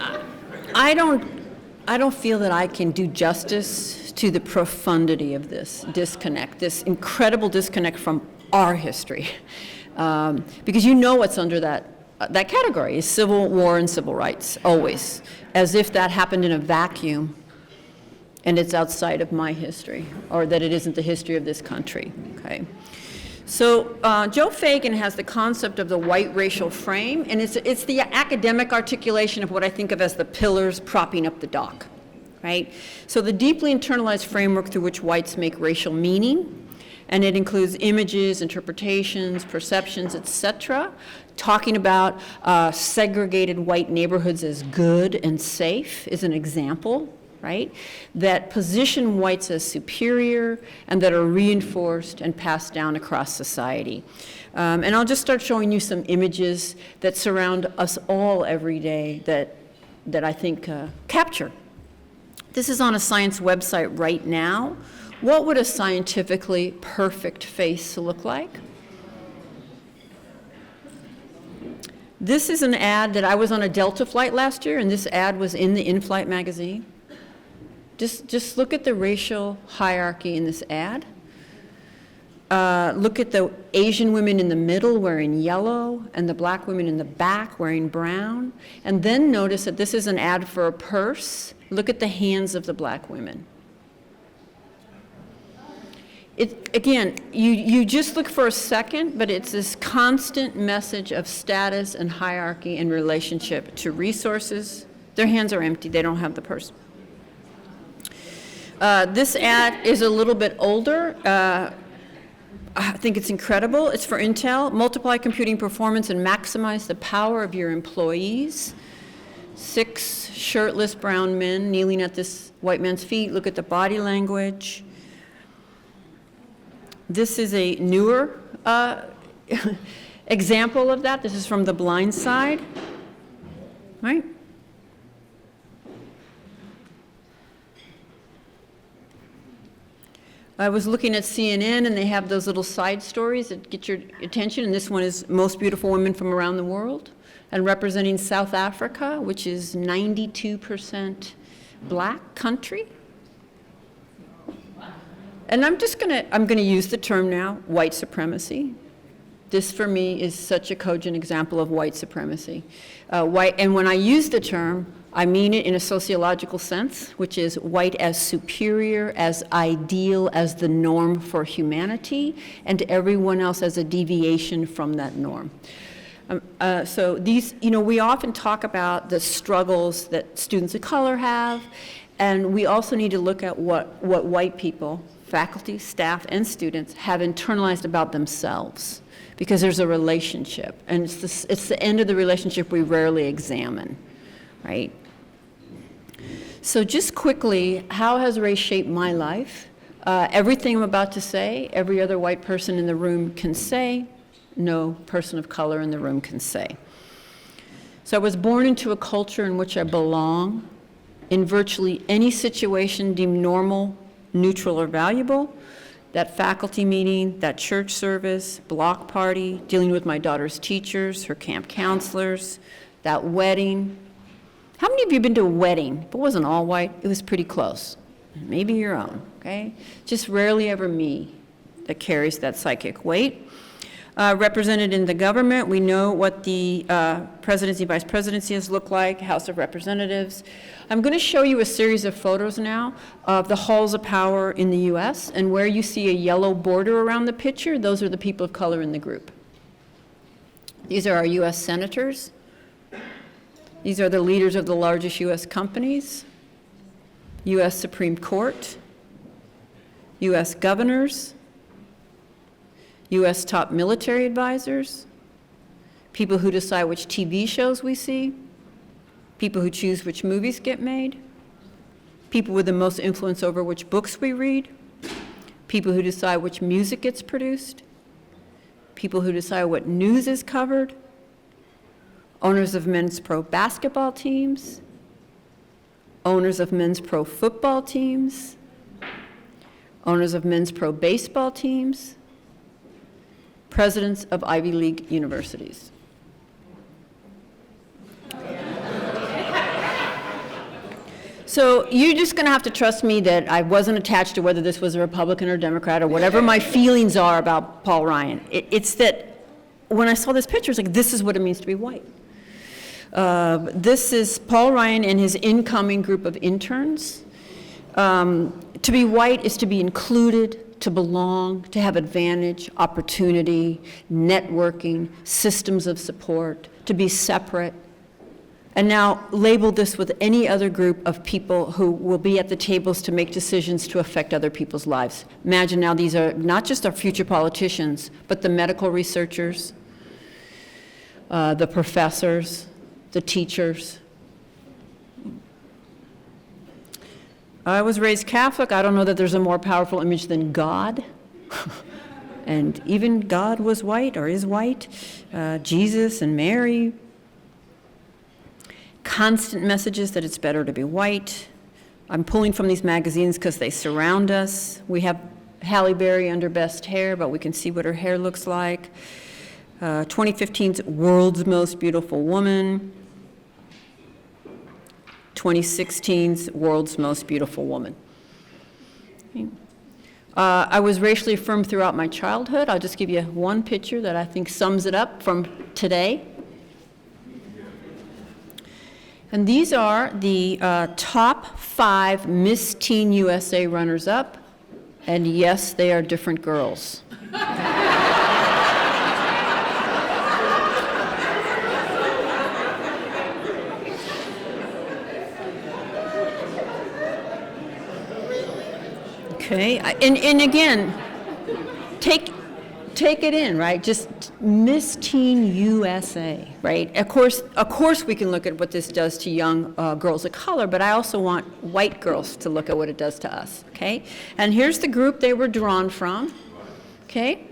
I don't feel that I can do justice to the profundity of this disconnect, this incredible disconnect from our history. Because you know what's under that category is civil war and civil rights, always, as if that happened in a vacuum and it's outside of my history, or that it isn't the history of this country, okay? So Joe Fagan has the concept of the white racial frame, and it's the academic articulation of what I think of as the pillars propping up the dock, right? So the deeply internalized framework through which whites make racial meaning, and it includes images, interpretations, perceptions, etc., talking about segregated white neighborhoods as good and safe is an example, right? That position whites as superior and that are reinforced and passed down across society. And I'll just start showing you some images that surround us all every day that I think capture. This is on a science website right now. What would a scientifically perfect face look like? This is an ad that I was on a Delta flight last year, and this ad was in the In-Flight magazine. Just look at the racial hierarchy in this ad. Look at the Asian women in the middle wearing yellow and the black women in the back wearing brown. And then notice that this is an ad for a purse. Look at the hands of the black women. Again, you just look for a second, but it's this constant message of status and hierarchy in relationship to resources. Their hands are empty, they don't have the purse. This ad is a little bit older. I think it's incredible. It's for Intel. Multiply computing performance and maximize the power of your employees. 6 shirtless brown men kneeling at this white man's feet. Look at the body language. This is a newer example of that. This is from The Blind Side, right? I was looking at CNN, and they have those little side stories that get your attention, and this one is most beautiful women from around the world, and representing South Africa, which is 92% black country. And I'm gonna use the term now, white supremacy. This for me is such a cogent example of white supremacy. And when I use the term, I mean it in a sociological sense, which is white as superior, as ideal, as the norm for humanity, and everyone else as a deviation from that norm. So these, we often talk about the struggles that students of color have, and we also need to look at what white people, faculty, staff, and students have internalized about themselves, because there's a relationship, and it's the end of the relationship we rarely examine, right? So just quickly, how has race shaped my life? Everything I'm about to say, every other white person in the room can say, no person of color in the room can say. So I was born into a culture in which I belong, in virtually any situation deemed normal, neutral, or valuable. That faculty meeting, that church service, block party, dealing with my daughter's teachers, her camp counselors, that wedding. How many of you have been to a wedding? If it wasn't all white, it was pretty close. Maybe your own, okay? Just rarely ever me that carries that psychic weight. Represented in the government, we know what the presidency, vice presidency has looked like, House of Representatives. I'm going to show you a series of photos now of the halls of power in the US, and where you see a yellow border around the picture, those are the people of color in the group. These are our US senators. These are the leaders of the largest US companies, US Supreme Court, US governors, US top military advisors, people who decide which TV shows we see, people who choose which movies get made, people with the most influence over which books we read, people who decide which music gets produced, people who decide what news is covered, owners of men's pro basketball teams, owners of men's pro football teams, owners of men's pro baseball teams, presidents of Ivy League universities. So you're just going to have to trust me that I wasn't attached to whether this was a Republican or Democrat or whatever my feelings are about Paul Ryan. It's that when I saw this picture, it's like, this is what it means to be white. This is Paul Ryan and his incoming group of interns. To be white is to be included, to belong, to have advantage, opportunity, networking, systems of support, to be separate. And now label this with any other group of people who will be at the tables to make decisions to affect other people's lives. Imagine now these are not just our future politicians, but the medical researchers, the professors, the teachers. I was raised Catholic. I don't know that there's a more powerful image than God. And even God was white or is white. Jesus and Mary. Constant messages that it's better to be white. I'm pulling from these magazines because they surround us. We have Halle Berry under best hair, but we can see what her hair looks like. 2015's World's Most Beautiful Woman. 2016's World's Most Beautiful Woman. I was racially affirmed throughout my childhood. I'll just give you one picture that I think sums it up from today. And these are the top 5 Miss Teen USA runners-up. And yes, they are different girls. Okay, and again, take it in, right? Just Miss Teen USA, right? Of course we can look at what this does to young girls of color, but I also want white girls to look at what it does to us, okay? And here's the group they were drawn from, okay?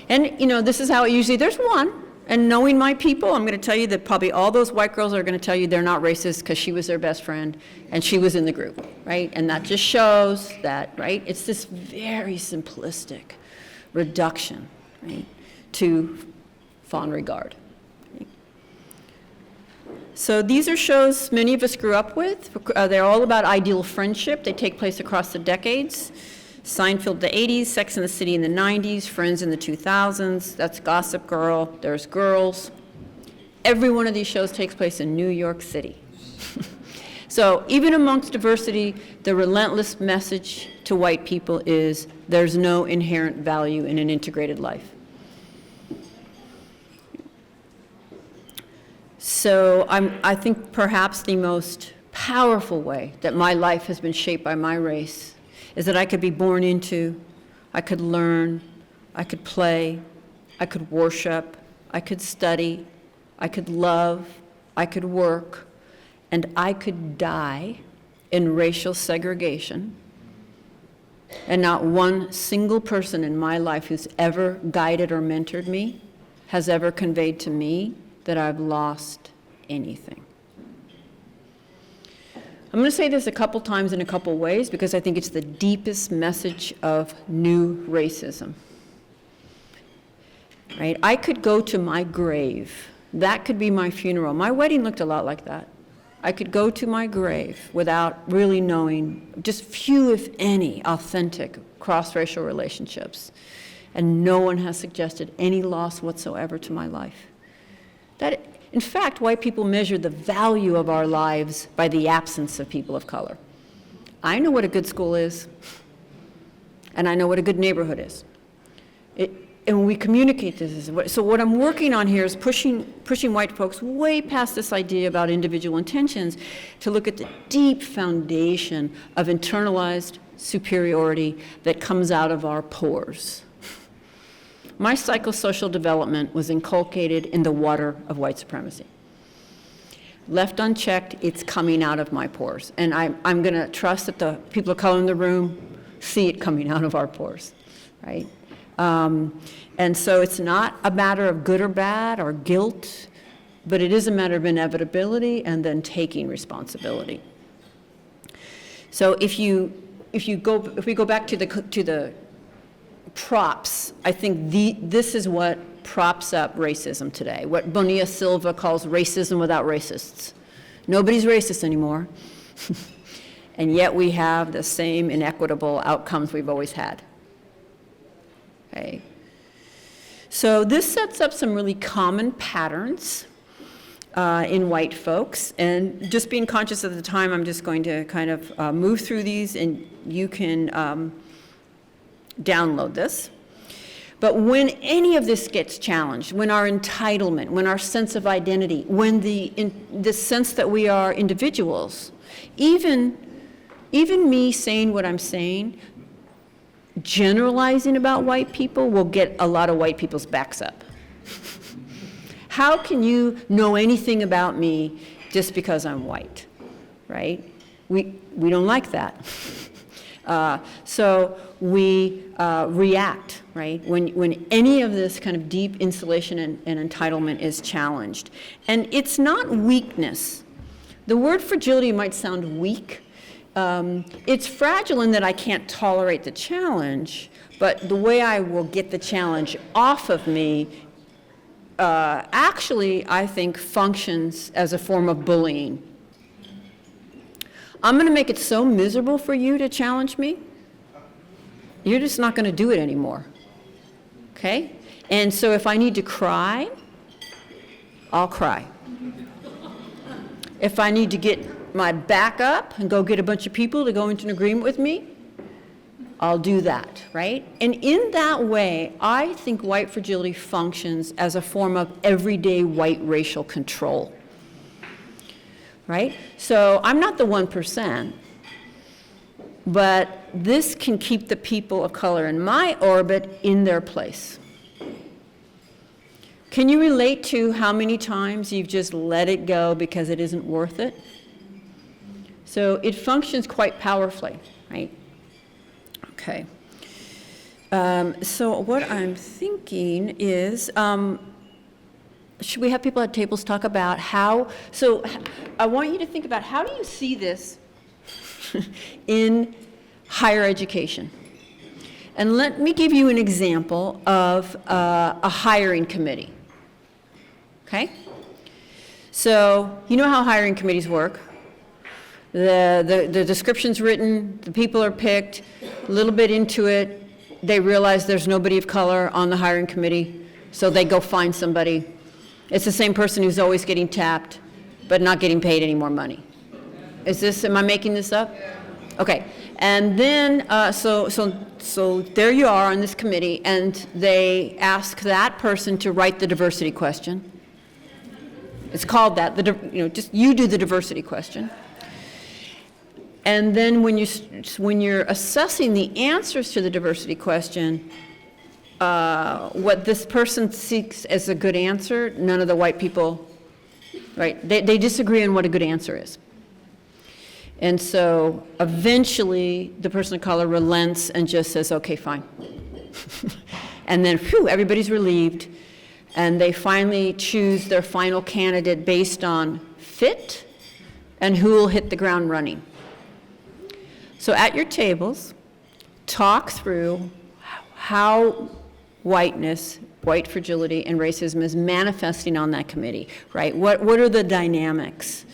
And, this is how it usually, there's one. And knowing my people, I'm going to tell you that probably all those white girls are going to tell you they're not racist because she was their best friend and she was in the group, right? And that just shows that, right? It's this very simplistic reduction, right, to fond regard. Right? So these are shows many of us grew up with. They're all about ideal friendship. They take place across the decades. Seinfeld in the 80s, Sex and the City in the 90s, Friends in the 2000s, that's Gossip Girl, there's Girls. Every one of these shows takes place in New York City. So even amongst diversity, the relentless message to white people is there's no inherent value in an integrated life. So I think perhaps the most powerful way that my life has been shaped by my race is that I could be born into, I could learn, I could play, I could worship, I could study, I could love, I could work, and I could die in racial segregation. And not one single person in my life who's ever guided or mentored me has ever conveyed to me that I've lost anything. I'm going to say this a couple times in a couple ways because I think it's the deepest message of new racism. Right? I could go to my grave. That could be my funeral. My wedding looked a lot like that. I could go to my grave without really knowing just few, if any, authentic cross-racial relationships. And no one has suggested any loss whatsoever to my life. That, in fact, white people measure the value of our lives by the absence of people of color. I know what a good school is, and I know what a good neighborhood is. And when we communicate this, so what I'm working on here is pushing white folks way past this idea about individual intentions to look at the deep foundation of internalized superiority that comes out of our pores. My psychosocial development was inculcated in the water of white supremacy. Left unchecked, it's coming out of my pores. And I'm going to trust that the people of color in the room see it coming out of our pores, right? And so it's not a matter of good or bad or guilt, but it is a matter of inevitability and then taking responsibility. So if we go back to the props, I think this is what props up racism today, what Bonilla Silva calls racism without racists. Nobody's racist anymore, and yet we have the same inequitable outcomes we've always had. Okay. So this sets up some really common patterns in white folks, and just being conscious of the time, I'm just going to kind of move through these, and you can download this. But when any of this gets challenged, when our entitlement, when our sense of identity, when the sense that we are individuals, even me saying what I'm saying, generalizing about white people will get a lot of white people's backs up. How can you know anything about me just because I'm white, right? We don't like that. So we react, right, when any of this kind of deep insulation and entitlement is challenged. And it's not weakness. The word fragility might sound weak. It's fragile in that I can't tolerate the challenge, but the way I will get the challenge off of me actually, I think, functions as a form of bullying. I'm going to make it so miserable for you to challenge me, you're just not going to do it anymore. Okay? And so if I need to cry, I'll cry. If I need to get my back up and go get a bunch of people to go into an agreement with me, I'll do that, right? And in that way, I think white fragility functions as a form of everyday white racial control, right? So I'm not the 1%, but this can keep the people of color in my orbit in their place. Can you relate to how many times you've just let it go because it isn't worth it? So it functions quite powerfully, right? Okay. So what I'm thinking is, should we have people at tables talk about how, so I want you to think about how do you see this in higher education? And let me give you an example of a hiring committee. Okay? So you know how hiring committees work. The description's written, the people are picked, a little bit into it, they realize there's nobody of color on the hiring committee, so they go find somebody. It's the same person who's always getting tapped, but not getting paid any more money. Am I making this up? Okay, and then, so there you are on this committee, and they ask that person to write the diversity question. It's called that, just you do the diversity question. And then when you're assessing the answers to the diversity question, what this person seeks as a good answer, none of the white people, right? They disagree on what a good answer is. And so eventually the person of color relents and just says, okay, fine. And then, phew, everybody's relieved. And they finally choose their final candidate based on fit and who will hit the ground running. So at your tables, talk through how whiteness, white fragility, and racism is manifesting on that committee, right? What are the dynamics?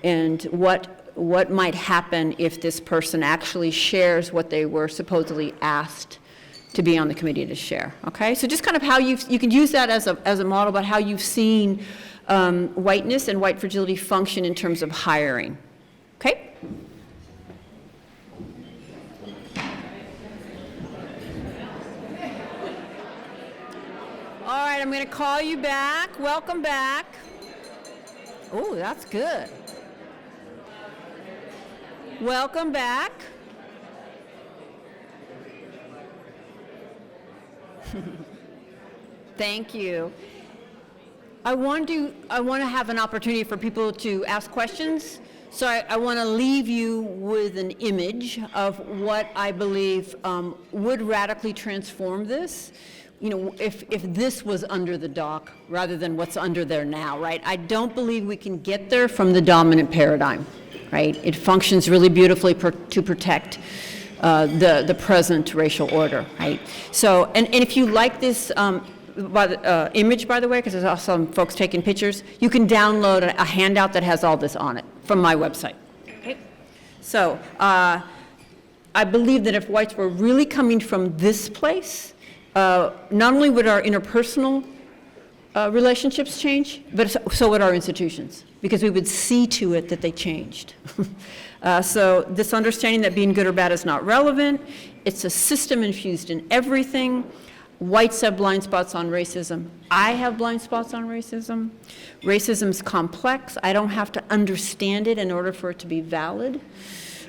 And what might happen if this person actually shares what they were supposedly asked to be on the committee to share, okay? So just kind of how you can use that as a model about how you've seen whiteness and white fragility function in terms of hiring, okay? All right, I'm going to call you back. Welcome back. Oh, that's good. Welcome back. Thank you. I want to have an opportunity for people to ask questions. So I want to leave you with an image of what I believe would radically transform this. You know, if this was under the dock rather than what's under there now, right? I don't believe we can get there from the dominant paradigm, right? It functions really beautifully to protect the present racial order, right? So, and if you like this image, by the way, because there's some folks taking pictures, you can download a handout that has all this on it from my website, okay? So, I believe that if whites were really coming from this place, not only would our interpersonal relationships change, but so would our institutions, because we would see to it that they changed. So this understanding that being good or bad is not relevant, it's a system infused in everything. Whites have blind spots on racism. I have blind spots on racism. Racism's complex. I don't have to understand it in order for it to be valid.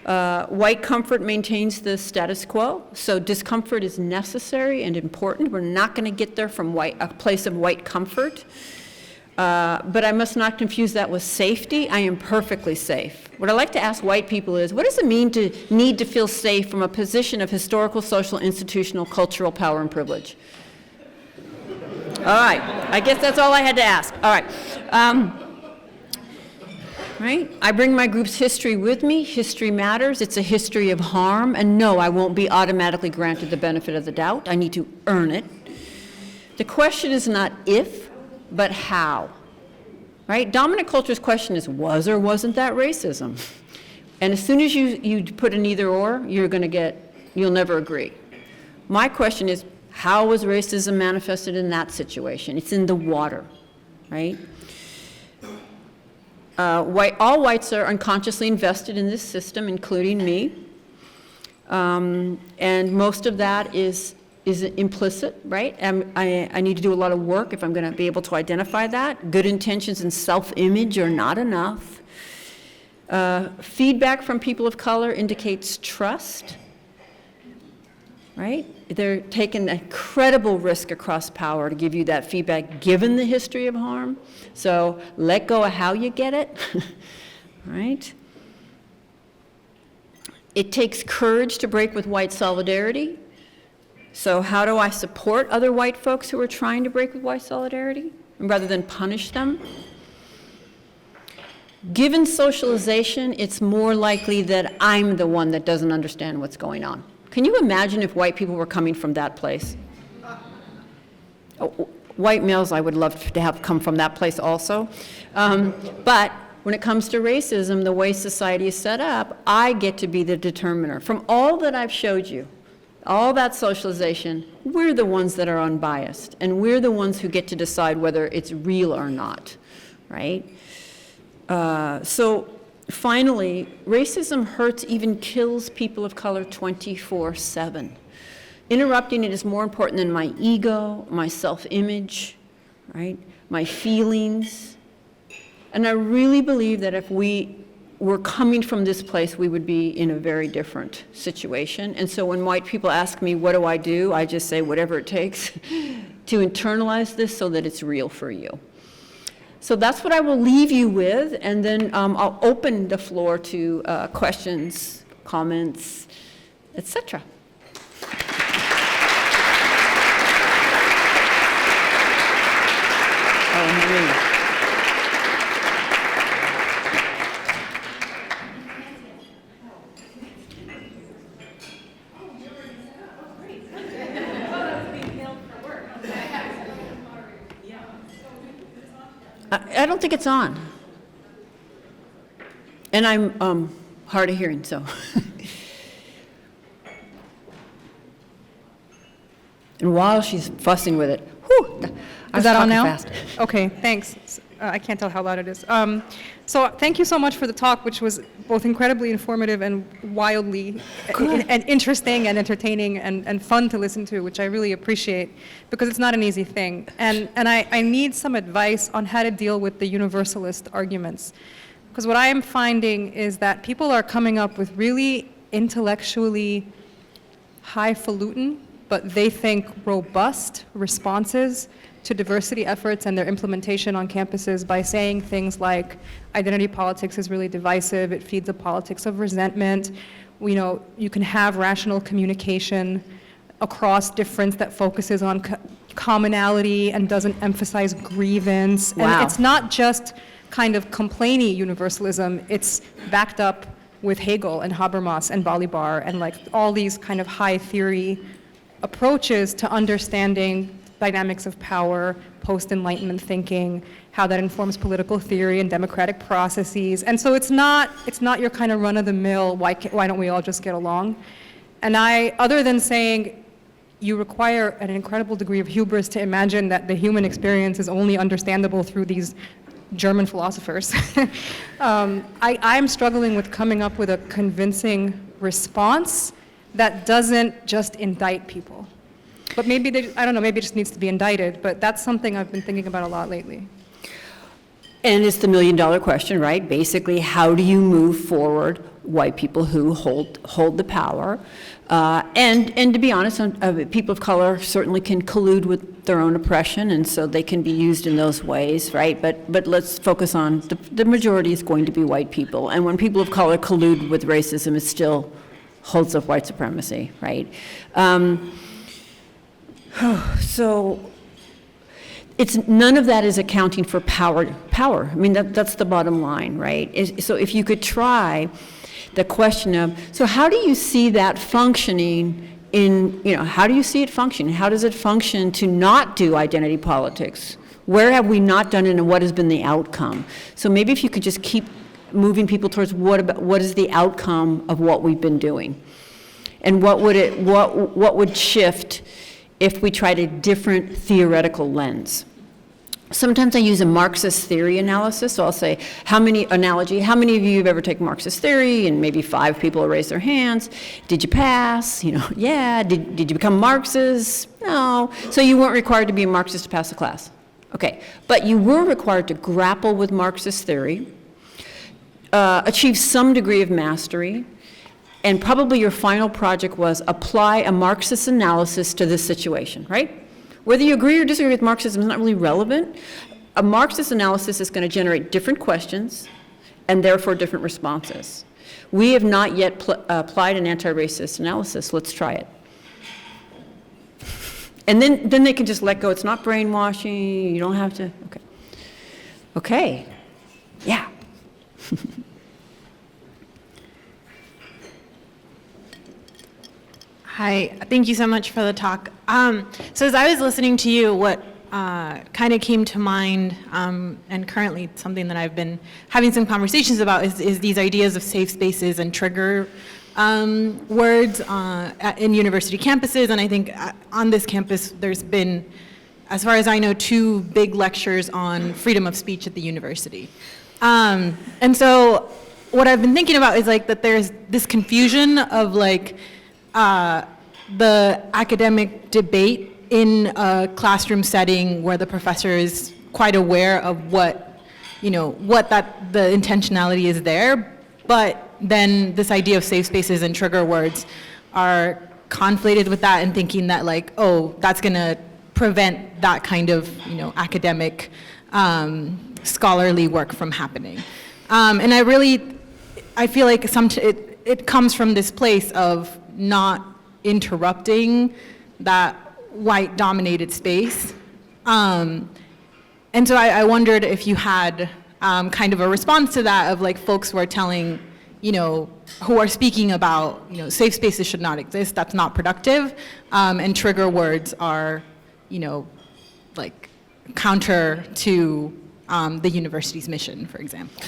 White comfort maintains the status quo, so discomfort is necessary and important. We're not going to get there from a place of white comfort, but I must not confuse that with safety. I am perfectly safe. What I like to ask white people is, what does it mean to need to feel safe from a position of historical, social, institutional, cultural power and privilege? All right, I guess that's all I had to ask. All right. Right? I bring my group's history with me. History matters. It's a history of harm. And no, I won't be automatically granted the benefit of the doubt. I need to earn it. The question is not if, but how. Right? Dominant culture's question is, was or wasn't that racism? And as soon as you put an either or, you'll never agree. My question is, how was racism manifested in that situation? It's in the water, right? All whites are unconsciously invested in this system, including me. And most of that is implicit, right? I need to do a lot of work if I'm going to be able to identify that. Good intentions and self-image are not enough. Feedback from people of color indicates trust, right? They're taking a credible risk across power to give you that feedback, given the history of harm. So let go of how you get it, right? It takes courage to break with white solidarity. So how do I support other white folks who are trying to break with white solidarity rather than punish them? Given socialization, it's more likely that I'm the one that doesn't understand what's going on. Can you imagine if white people were coming from that place? White males I would love to have come from that place also. But when it comes to racism, the way society is set up, I get to be the determiner. From all that I've showed you, all that socialization, we're the ones that are unbiased, and we're the ones who get to decide whether it's real or not, right? So finally, racism hurts, even kills people of color 24/7. Interrupting it is more important than my ego, my self-image, right? My feelings. And I really believe that if we were coming from this place, we would be in a very different situation. And so when white people ask me, what do? I just say, whatever it takes to internalize this so that it's real for you. So that's what I will leave you with, and then I'll open the floor to questions, comments, etc. I don't think it's on. And I'm hard of hearing, so. And while she's fussing with it, whew, Is that on now? fast. Okay, thanks. I can't tell how loud it is. So thank you so much for the talk, which was both incredibly informative and wildly and interesting and entertaining and fun to listen to, which I really appreciate because it's not an easy thing. And I need some advice on how to deal with the universalist arguments. Because what I am finding is that people are coming up with really intellectually highfalutin, but they think robust responses to diversity efforts and their implementation on campuses by saying things like identity politics is really divisive, it feeds a politics of resentment, you can have rational communication across difference that focuses on commonality and doesn't emphasize grievance. Wow. And it's not just kind of complainy universalism, it's backed up with Hegel and Habermas and Balibar and like all these kind of high theory approaches to understanding dynamics of power, post-Enlightenment thinking, how that informs political theory and democratic processes. And so it's not your kind of run-of-the-mill, why don't we all just get along? And other than saying you require an incredible degree of hubris to imagine that the human experience is only understandable through these German philosophers, I'm struggling with coming up with a convincing response that doesn't just indict people. But maybe I don't know, maybe it just needs to be indicted, but that's something I've been thinking about a lot lately. And it's the million-dollar question, right? Basically, how do you move forward white people who hold the power? And to be honest, people of color certainly can collude with their own oppression, and so they can be used in those ways, right? But let's focus on the majority is going to be white people, and when people of color collude with racism, it still holds up white supremacy, right? So none of that is accounting for power. I mean, that's the bottom line, right? So if you could try the question of, so how do you see that functioning how do you see it functioning? How does it function to not do identity politics? Where have we not done it and what has been the outcome? So maybe if you could just keep moving people towards what is the outcome of what we've been doing? And what would shift if we tried a different theoretical lens? Sometimes I use a Marxist theory analysis, so I'll say, how many of you have ever taken Marxist theory? And maybe 5 people will raise their hands. Did you pass? Yeah. Did you become Marxist? No. So you weren't required to be a Marxist to pass the class. Okay, but you were required to grapple with Marxist theory, achieve some degree of mastery, and probably your final project was apply a Marxist analysis to this situation, right? Whether you agree or disagree with Marxism is not really relevant. A Marxist analysis is going to generate different questions and therefore different responses. We have not yet applied an anti-racist analysis. Let's try it. And then they can just let go. It's not brainwashing. You don't have to. Okay. Okay. Yeah. Hi, thank you so much for the talk. So as I was listening to you, what kind of came to mind, and currently something that I've been having some conversations about is these ideas of safe spaces and trigger words in university campuses. And I think on this campus, there's been, as far as I know, 2 big lectures on freedom of speech at the university. And so what I've been thinking about is like that there's this confusion of like, the academic debate in a classroom setting where the professor is quite aware of what the intentionality is there, but then this idea of safe spaces and trigger words are conflated with that and thinking that like, oh, that's gonna prevent that kind of, academic, scholarly work from happening. And I feel like it comes from this place of not interrupting that white-dominated space. And so I wondered if you had kind of a response to that of like folks who are telling, who are speaking about, safe spaces should not exist, that's not productive, and trigger words are, like counter to the university's mission, for example.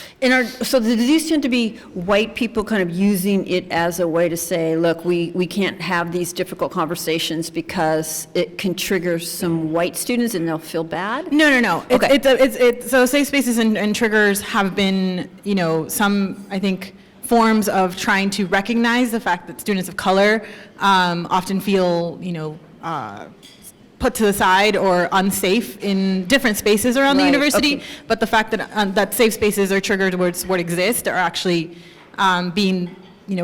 So do these tend to be white people kind of using it as a way to say, look, we can't have these difficult conversations because it can trigger some white students and they'll feel bad? No. Okay. So safe spaces and triggers have been, some, I think, forms of trying to recognize the fact that students of color often feel, put to the side or unsafe in different spaces around the university, but the fact that that safe spaces or triggered words would exist are actually being,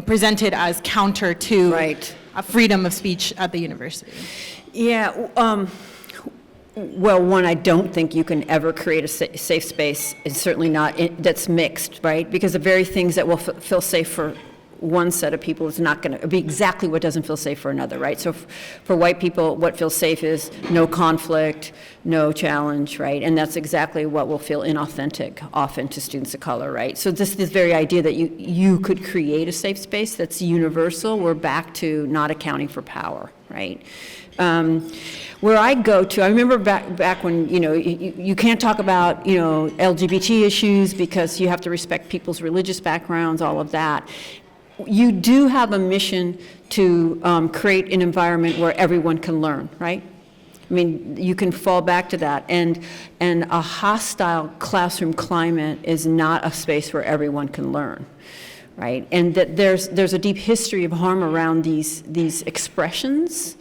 presented as counter to a freedom of speech at the university. Yeah. Well, one, I don't think you can ever create a safe space, and certainly not that's mixed, right? Because the very things that will feel safe for one set of people is not going to be exactly what doesn't feel safe for another, right? So for white people, what feels safe is no conflict, no challenge, right? And that's exactly what will feel inauthentic often to students of color, right? So this very idea that you could create a safe space that's universal, we're back to not accounting for power, right? Where I go to, I remember back when, you can't talk about, LGBT issues because you have to respect people's religious backgrounds, all of that. You do have a mission to create an environment where everyone can learn, right? I mean, you can fall back to that. And a hostile classroom climate is not a space where everyone can learn, right? And that there's a deep history of harm around these expressions.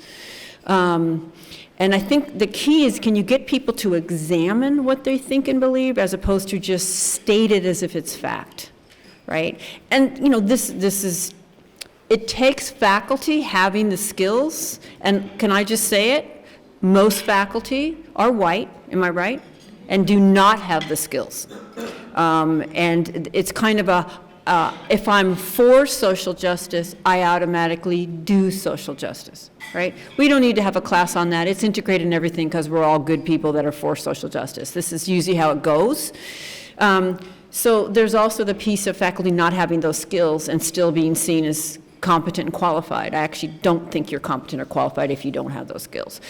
And I think the key is, can you get people to examine what they think and believe as opposed to just state it as if it's fact, right? And, this is, it takes faculty having the skills, and can I just say it? Most faculty are white, am I right? And do not have the skills. And it's kind of if I'm for social justice, I automatically do social justice, right? We don't need to have a class on that. It's integrated in everything because we're all good people that are for social justice. This is usually how it goes. So there's also the piece of faculty not having those skills and still being seen as competent and qualified. I actually don't think you're competent or qualified if you don't have those skills.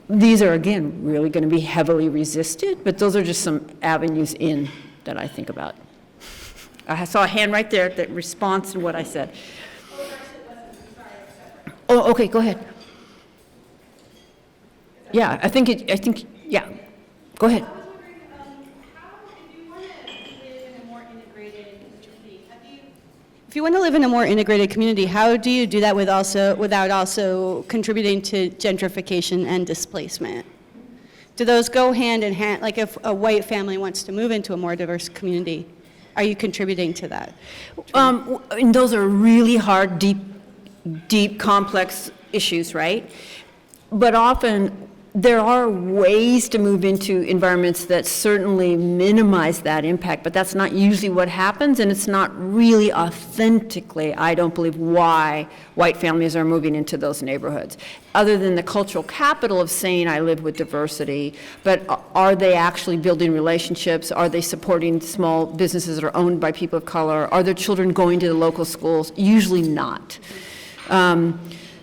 These are, again, really going to be heavily resisted, but those are just some avenues in that I think about. I saw a hand right there that responds to what I said. Oh, okay, go ahead. Yeah, I think, yeah, go ahead. If you want to live in a more integrated community, how do you do that without also contributing to gentrification and displacement? Do those go hand in hand? Like if a white family wants to move into a more diverse community, are you contributing to that? And those are really hard, deep, complex issues, right? But often there are ways to move into environments that certainly minimize that impact, but that's not usually what happens, and it's not really authentically, I don't believe, why white families are moving into those neighborhoods. Other than the cultural capital of saying I live with diversity, but are they actually building relationships? Are they supporting small businesses that are owned by people of color? Are their children going to the local schools? Usually not.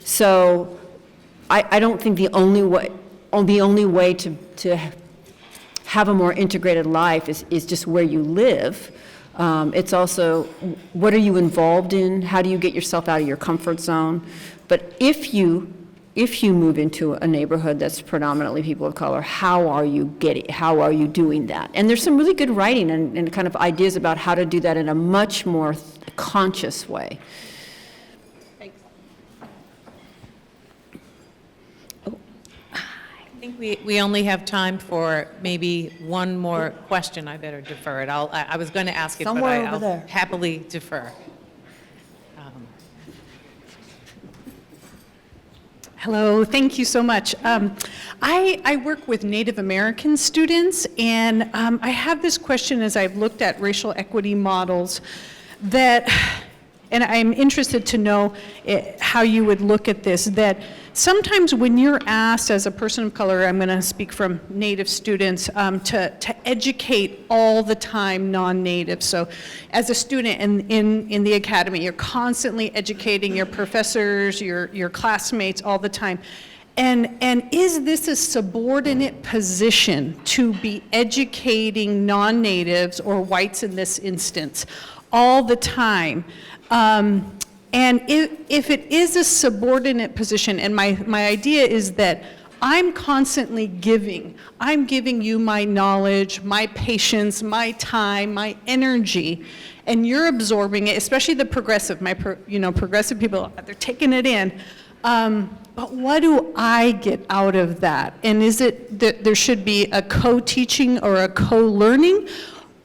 So I don't think the only way to have a more integrated life is just where you live. It's also, what are you involved in? How do you get yourself out of your comfort zone? But if you move into a neighborhood that's predominantly people of color, how are you doing that? And there's some really good writing and kind of ideas about how to do that in a much more conscious way. I think we only have time for maybe one more question. I better defer it. I was going to ask it, but Somewhere over I'll there. happily defer. Hello, thank you so much. I work with Native American students, and I have this question as I've looked at racial equity models that, and I'm interested to know how you would look at this, that sometimes when you're asked as a person of color, I'm going to speak from Native students, to educate all the time non-Native. So as a student in the academy, you're constantly educating your professors, your classmates all the time. And is this a subordinate position to be educating non-Natives or whites in this instance all the time? And if it is a subordinate position, and my idea is that I'm constantly giving. I'm giving you my knowledge, my patience, my time, my energy, and you're absorbing it, especially the progressive, progressive people, they're taking it in. But what do I get out of that? And is it that there should be a co-teaching or a co-learning?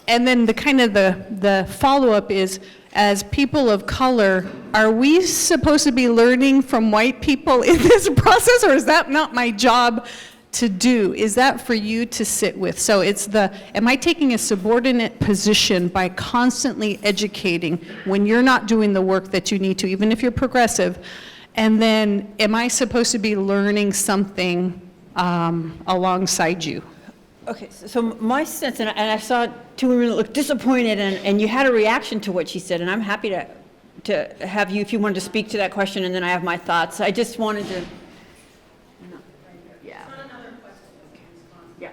And then the follow-up is, as people of color, are we supposed to be learning from white people in this process, or is that not my job to do? Is that for you to sit with? So it's am I taking a subordinate position by constantly educating when you're not doing the work that you need to, even if you're progressive? And then am I supposed to be learning something alongside you? Okay, so my sense, and I saw two women that looked disappointed, and you had a reaction to what she said, and I'm happy to have you, if you wanted to speak to that question, and then I have my thoughts. I just wanted to. Yeah. Yeah.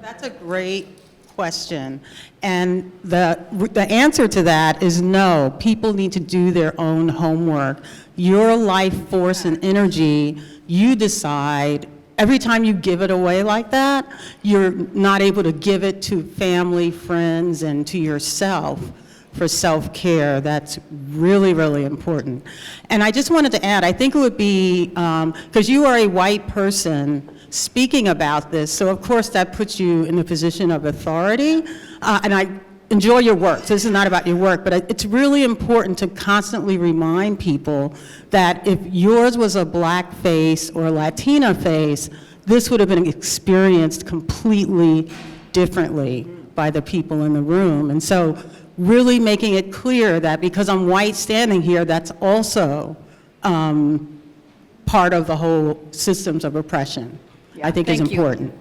That's a great question. And the answer to that is no. People need to do their own homework. Your life force and energy, you decide. Every time you give it away like that, you're not able to give it to family, friends, and to yourself for self-care. That's really, really important. And I just wanted to add, I think it would be, because you are a white person speaking about this, so of course that puts you in a position of authority, and I enjoy your work. So this is not about your work, but it's really important to constantly remind people that if yours was a black face or a Latina face, this would have been experienced completely differently by the people in the room. And so really making it clear that because I'm white standing here, that's also part of the whole systems of oppression, I think is important.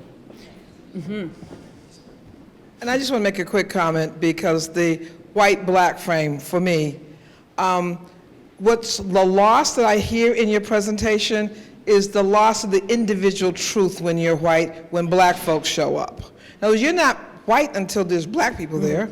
And I just want to make a quick comment, because the white-black frame, for me, what's the loss that I hear in your presentation is the loss of the individual truth when you're white, when black folks show up. In other words, you're not white until there's black people there.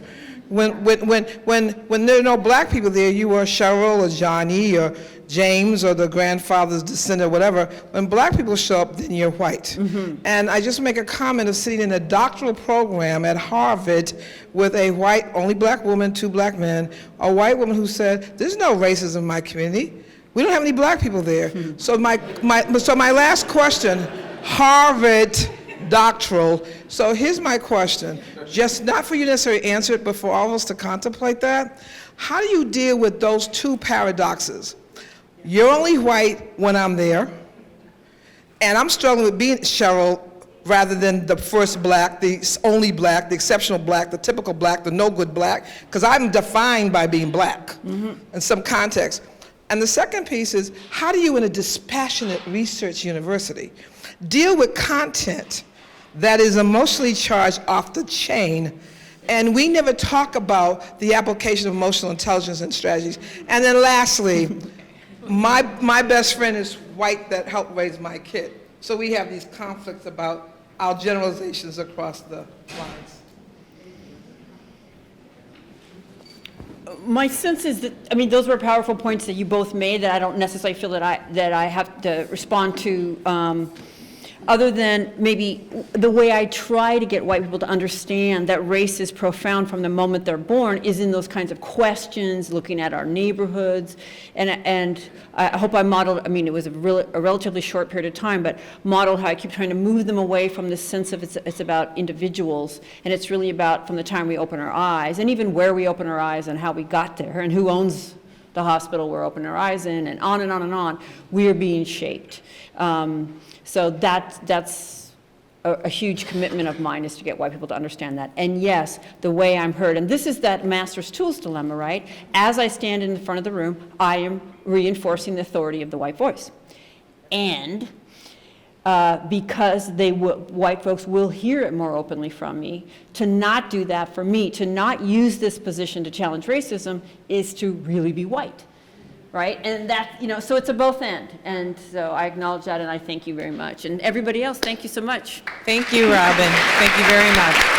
When there are no black people there, you are Cheryl or Johnny or James or the grandfather's descendant or whatever. When black people show up, then you're white. And I just make a comment of sitting in a doctoral program at Harvard with a white, only black woman, 2 black men, a white woman who said, there's no racism in my community. We don't have any black people there. So my last question, Harvard doctoral. So here's my question, just not for you to necessarily answer it, but for all of us to contemplate that. How do you deal with those 2 paradoxes? You're only white when I'm there, and I'm struggling with being Cheryl rather than the first black, the only black, the exceptional black, the typical black, the no good black, because I'm defined by being black in some context. And the second piece is, how do you in a dispassionate research university deal with content that is emotionally charged off the chain, and we never talk about the application of emotional intelligence and strategies? And then lastly, my best friend is white that helped raise my kid. So we have these conflicts about our generalizations across the lines. My sense is that, I mean, those were powerful points that you both made that I don't necessarily feel that I have to respond to, other than maybe the way I try to get white people to understand that race is profound from the moment they're born is in those kinds of questions, looking at our neighborhoods, and I hope I modeled, I mean, it was a relatively short period of time, but modeled how I keep trying to move them away from this sense of it's about individuals, and it's really about from the time we open our eyes, and even where we open our eyes and how we got there, and who owns the hospital we're opening our eyes in, and on and on and on, we are being shaped. So that's a huge commitment of mine, is to get white people to understand that. And yes, the way I'm heard, and this is that master's tools dilemma, right? As I stand in the front of the room, I am reinforcing the authority of the white voice. And because white folks will hear it more openly from me, to not do that for me, to not use this position to challenge racism, is to really be white. Right? And that, so it's a both end. And so I acknowledge that, and I thank you very much. And everybody else, thank you so much. Thank you, Robin. Thank you very much.